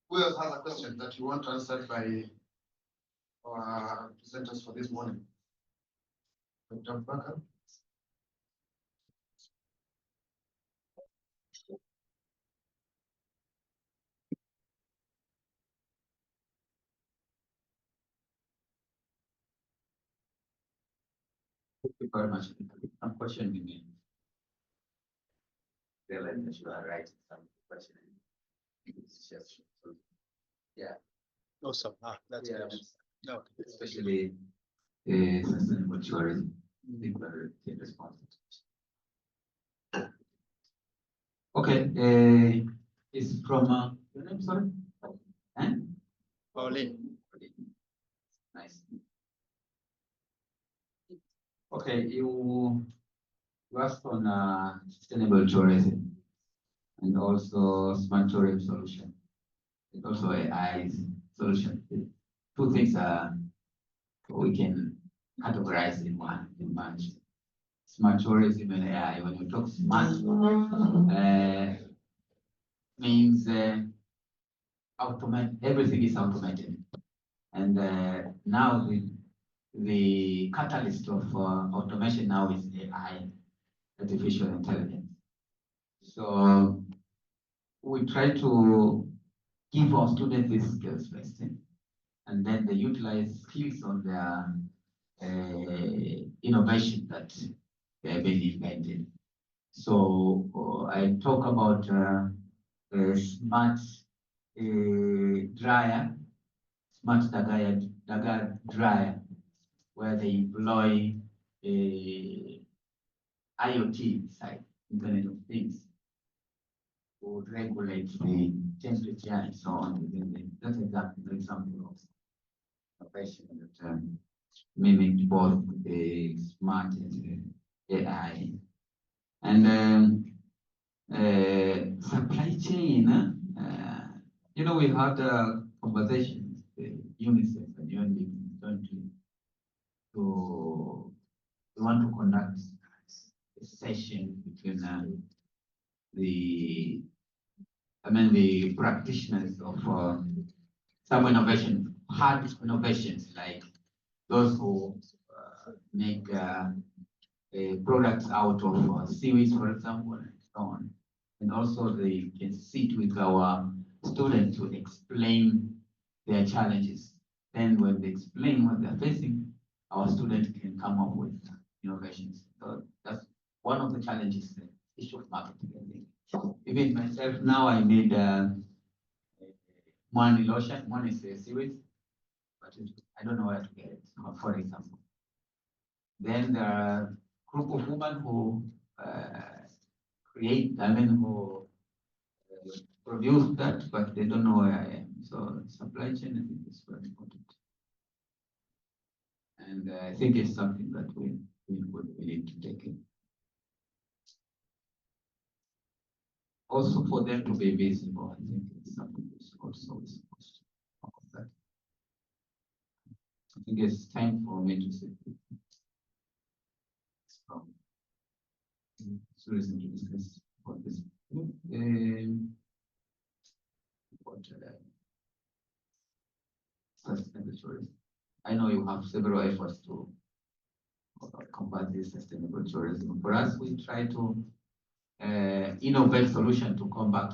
Who else has a question that you want answered by our presenters for this morning? Dr. Bakar? Thank you very much. I'm questioning me. Realize that you are right. Some questioning. It's just yeah. Awesome. That's Yeah. good. No. Especially sustainable tourism. I think we're responsible. Okay, it's from your name, sorry? Eh? Pauline. Nice. Okay, you asked on sustainable tourism and also smart tourism solution, and also AI solution. Two things we can categorize in one in bunch. Smart tourism and AI. When you talk smart, means automate. Everything is automated, and now the catalyst of automation now is AI, artificial intelligence. So we try to give our students these skills first, and then they utilize skills on their innovation that they have been invented. So I talk about smart dryer, smart dagar dryer, where they employ IoT side, Internet of Things, would regulate the temperature and so on within the, that's exactly the example of innovation that mimic both the smart and AI. And supply chain, you know, we had a conversation with UNICEF and UNCTAD to we want to conduct a session between the practitioners of some innovation, hard innovations like those who make products out of seaweed, for example, and so on. And also they can sit with our students to explain their challenges. Then when they explain what they're facing, our students can come up with innovations. So that's one of the challenges, the issue of marketing, I think. Even myself now, I made one lotion, one is seaweed, but I don't know where to get it, for example. Then there are a group of women who who produce that, but they don't know where I am. So supply chain, I think, is very important. And I think it's something that we need to take in. Also, for them to be visible, I think it's something that's also supposed to talk about that. I think it's time for me to say from tourism to discuss about this. Sustainable tourism. I know you have several efforts to combat this sustainable tourism. For us, we try to innovate solution to combat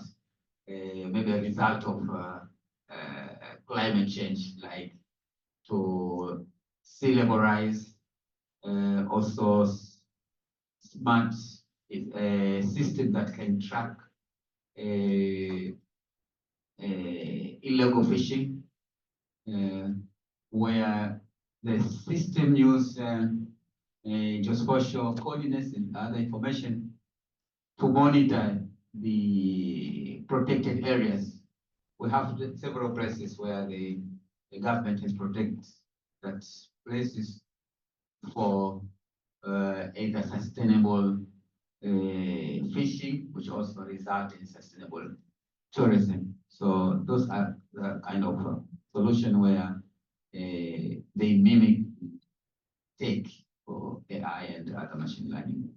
maybe a result of climate change, like to sea level rise, also smart system that can track illegal fishing, where the system use geospatial coordinates and other information to monitor the protected areas. We have several places where the government has protected that places for either sustainable fishing, which also result in sustainable tourism. So those are the kind of solution where they mimic take for AI and other machine learning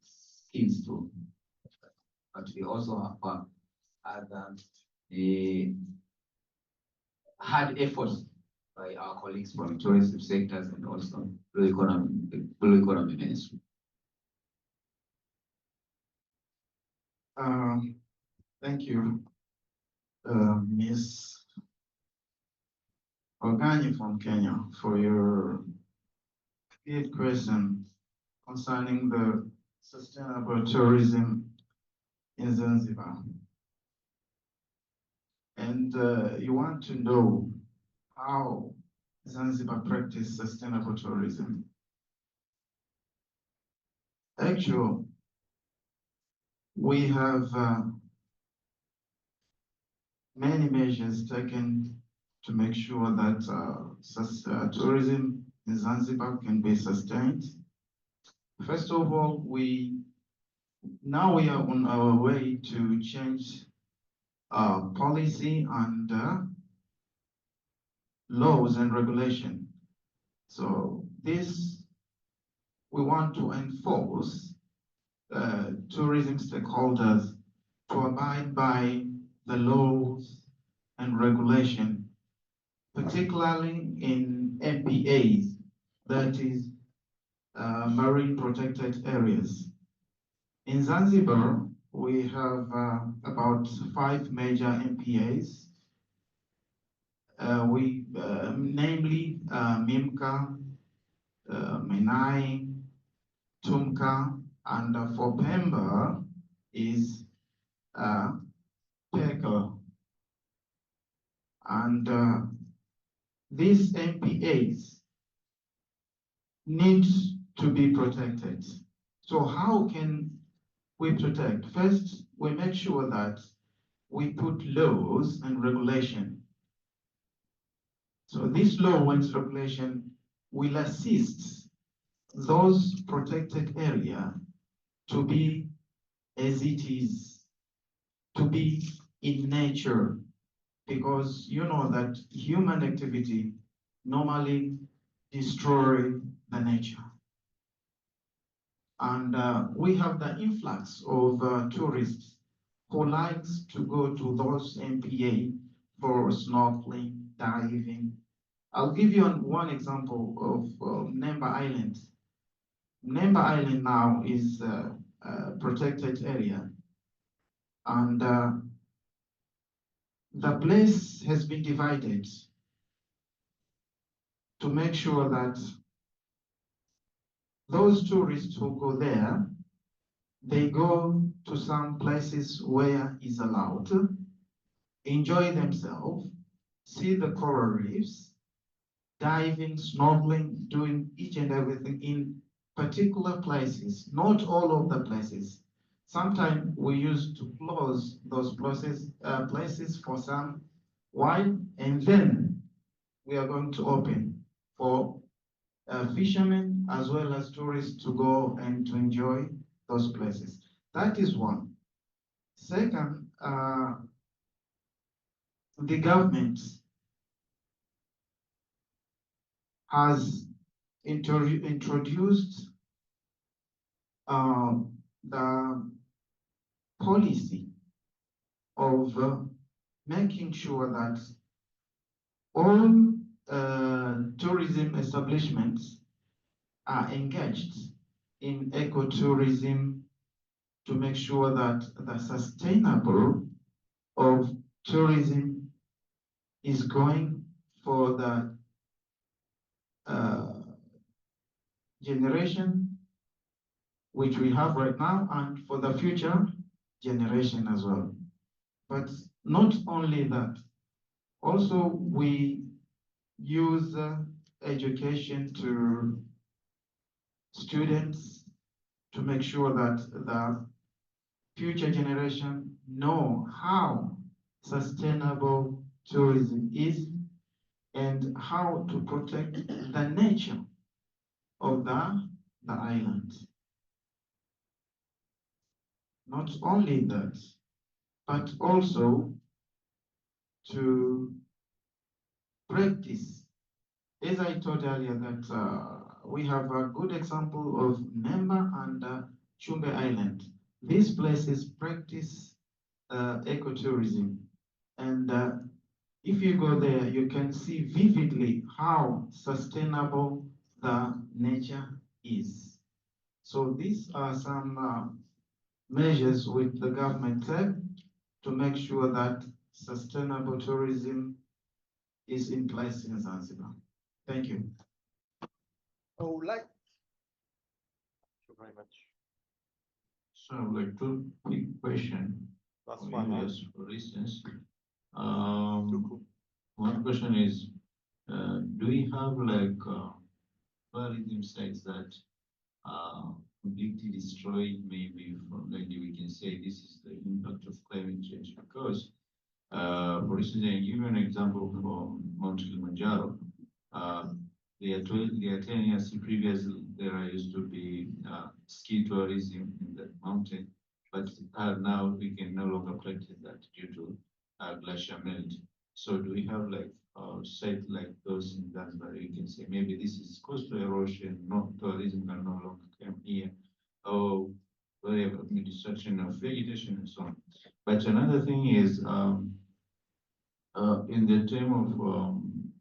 skills too. But we also have other hard efforts by our colleagues from tourism sectors and also blue economy ministry. Thank you, Ms. Oganyi from Kenya, for your good question concerning the sustainable tourism in Zanzibar. And you want to know how Zanzibar practice sustainable tourism. Actually, we have many measures taken to make sure that tourism in Zanzibar can be sustained. First of all, we are on our way to change policy and laws and regulation. So this, we want to enforce tourism stakeholders to abide by the laws and regulation, particularly in MPAs, that is marine protected areas. In Zanzibar, we have about 5 major MPAs. Namely Mimka, Menai, Tumka, and for Pemba is Peka. And these MPAs need to be protected. So how can we protect? First, we make sure that we put laws and regulation. So this law and regulation will assist those protected area to be as it is, to be in nature, because you know that human activity normally destroy the nature. And we have the influx of tourists who likes to go to those MPA for snorkeling, diving. I'll give you one example of Nemba Island. Nemba Island now is a protected area, and the place has been divided to make sure that those tourists who go there, they go to some places where is allowed, enjoy themselves, see the coral reefs, diving, snorkeling, doing each and everything in particular places, not all of the places. Sometimes we used to close those places for some while, and then we are going to open for fishermen as well as tourists to go and to enjoy those places. That is one. Second, the government has introduced the policy of making sure that all tourism establishments are engaged in ecotourism to make sure that the sustainable of tourism is going for the generation which we have right now and for the future generation as well. But not only that, also we use education to students to make sure that the future generation know how sustainable tourism is and how to protect the nature of the island. Not only that, but also to practice. As I told earlier that we have a good example of Nemba and Chumbe Island. These places practice ecotourism, and if you go there, you can see vividly how sustainable the nature is. So these are some measures which the government take to make sure that sustainable tourism is in place in Zanzibar. Thank you. I would like you very much. So I would like two quick question. Last for one, huh? areas, for instance. One question is, do we have like tourism sites that completely destroyed, maybe from like we can say this is the impact of climate change? Because for instance, I give you an example from Mount Kilimanjaro. There are 10 years previously, there used to be ski tourism in the mountain, but now we can no longer practice that due to glacier melt. So do we have like sites like those in Zanzibar? You can say maybe this is coastal erosion, no tourism can no longer come here, or whatever, destruction of vegetation and so on. But another thing is in the term of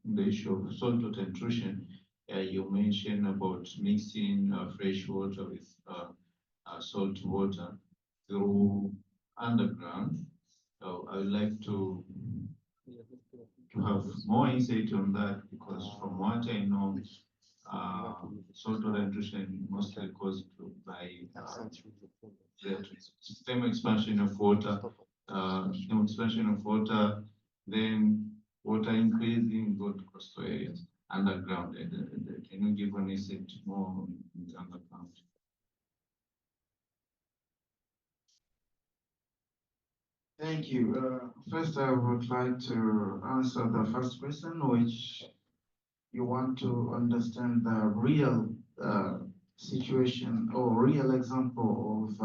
the issue of saltwater intrusion, you mentioned about mixing fresh water with salt water through underground. So I would like to have more insight on that, because from what I know, saltwater intrusion mostly caused by the system expansion of water, then water increasing go to coastal areas underground. Can you give an insight more on the underground? Thank you. First, I would like to answer the first question, which you want to understand the real situation or real example of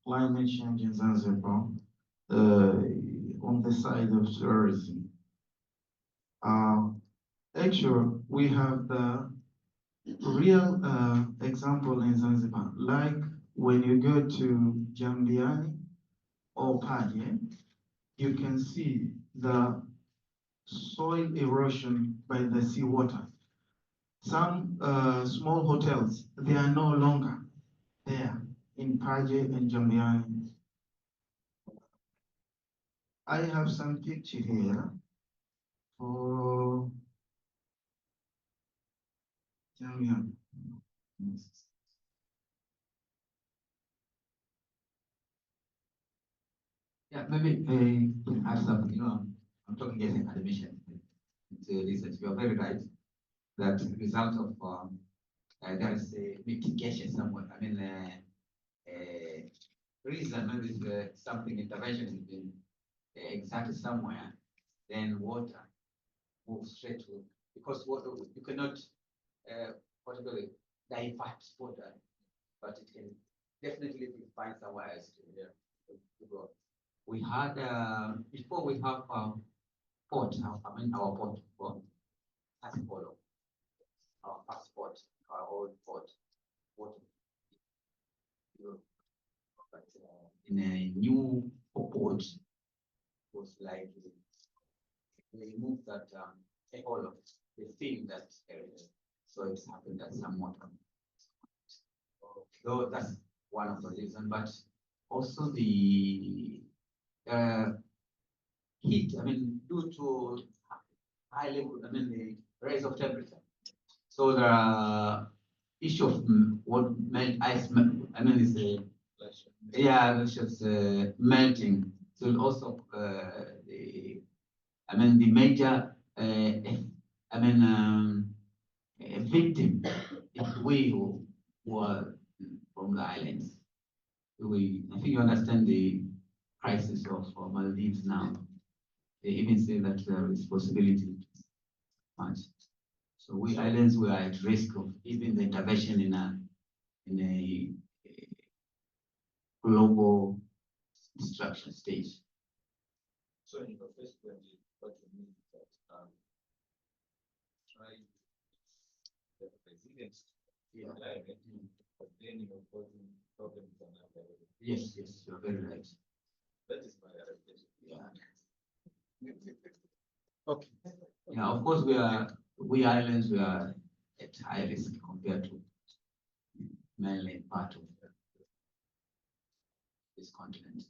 climate change in Zanzibar on the side of tourism. Actually, we have the real example in Zanzibar, like when you go to Jambiani or Paje, you can see the soil erosion by the seawater. Some small hotels, they are no longer there in Paje and Jambiani. I have some picture here for Jambiani. Yeah, maybe I add something. I'm talking as an academician. It's research. You are very right. That the result of there is a mitigation somewhere. I mean, reason maybe something intervention has been exactly somewhere, then water moves straight to, because water you cannot particularly divert water, but it can definitely find somewhere else to go. We had before we have port. Our port has followed our passport, our old port, water. But in a new port, was like we removed that all of the thing that area. So it's happened that somewhat. So that's one of the reasons, but also the heat. I mean, due to high level, I mean the rise of temperature. So the issue of what melt ice. I mean, is it's just melting. So also the major victim is we who are from the islands. I think you understand the crisis of Maldives now. They even say that there is possibility much. So we islands were at risk of even the intervention in a global destruction stage. So in the first place, what you mean is that try the resilience in climate, but then you're causing problems on other level. Yes, you're very right. That is my adaptation. Yeah. Okay. Yeah, of course we islands are at high risk compared to mainland part of this continent.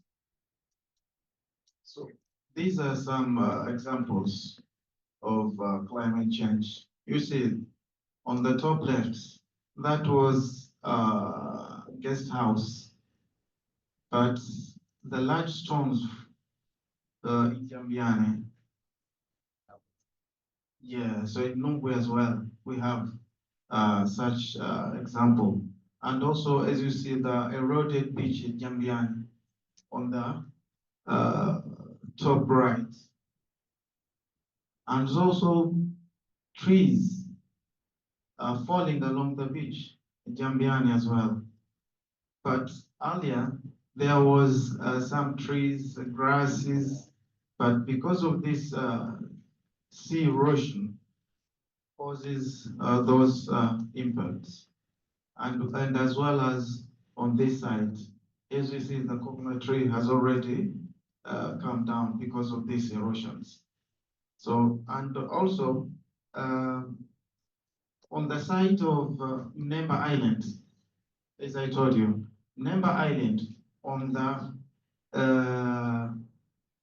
So these are some examples of climate change. You see on the top left, that was guest house, but the large stones in Jambiani. Yeah, so in Nungwe as well, we have such example. And also, as you see, the eroded beach in Jambiani on the top right. And there's also trees falling along the beach in Jambiani as well. But earlier, there was some trees, grasses, but because of this sea erosion, causes those impacts. And as well as on this side, as you see, the coconut tree has already come down because of these erosions. So, and also on the side of Nemba Island, as I told you, Nemba Island on the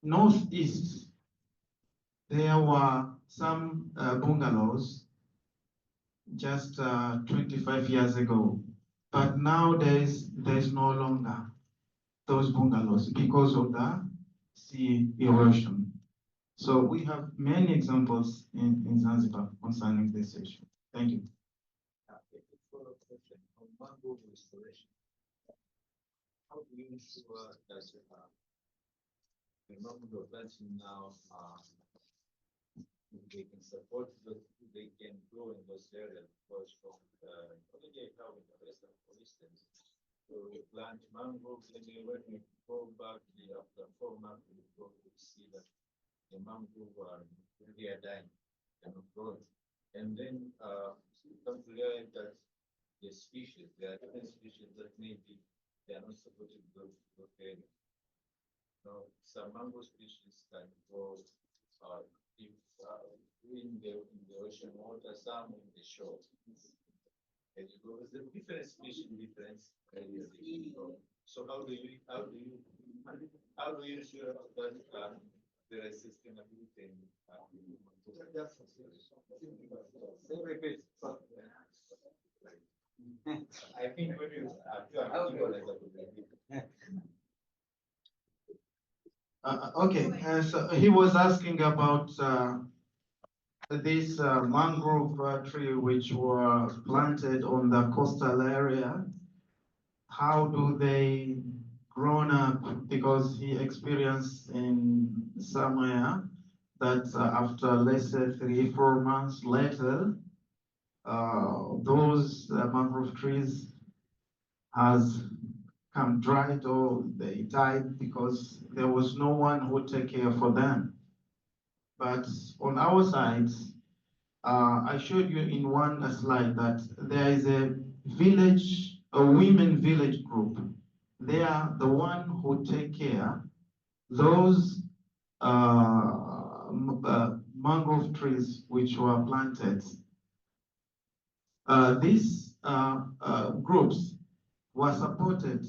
northeast, there were some bungalows just 25 years ago, but nowadays there's no longer those bungalows because of the sea erosion. So we have many examples in Zanzibar concerning this issue. Thank you. Follow-up question on mangrove restoration. How do you ensure that the mangrove planting now they can support that they can grow in those areas? Because from already I have in the western, for instance, so we plant mangroves and then when we go back after 4 months, we go to see that the mangrove are really dying, they're not growing. And then we come to realize that the species, there are different species that maybe they are not supported to those areas. Now, some mango species can grow in the ocean water, some in the shore. As you go, there's a different species, different areas. So how do you ensure that there is sustainability in I think when you Okay, so he was asking about this mangrove tree which were planted on the coastal area. How do they grown up? Because he experienced in somewhere that after let's say 3-4 months later, those mangrove trees has come dried or they died because there was no one who take care for them. But on our side, I showed you in one slide that there is a village, a women village group. They are the one who take care those mangrove trees which were planted. These groups were supported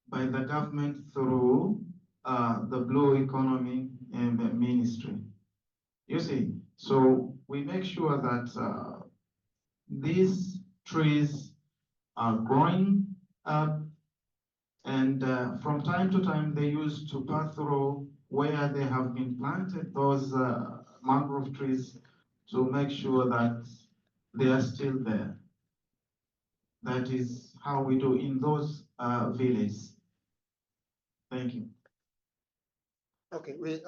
by the government through the Blue Economy Ministry. You see, so we make sure that these trees are growing up, and from time to time they used to pass through where they have been planted, those mangrove trees, to make sure that they are still there. That is how we do in those villages. Thank you. Okay, we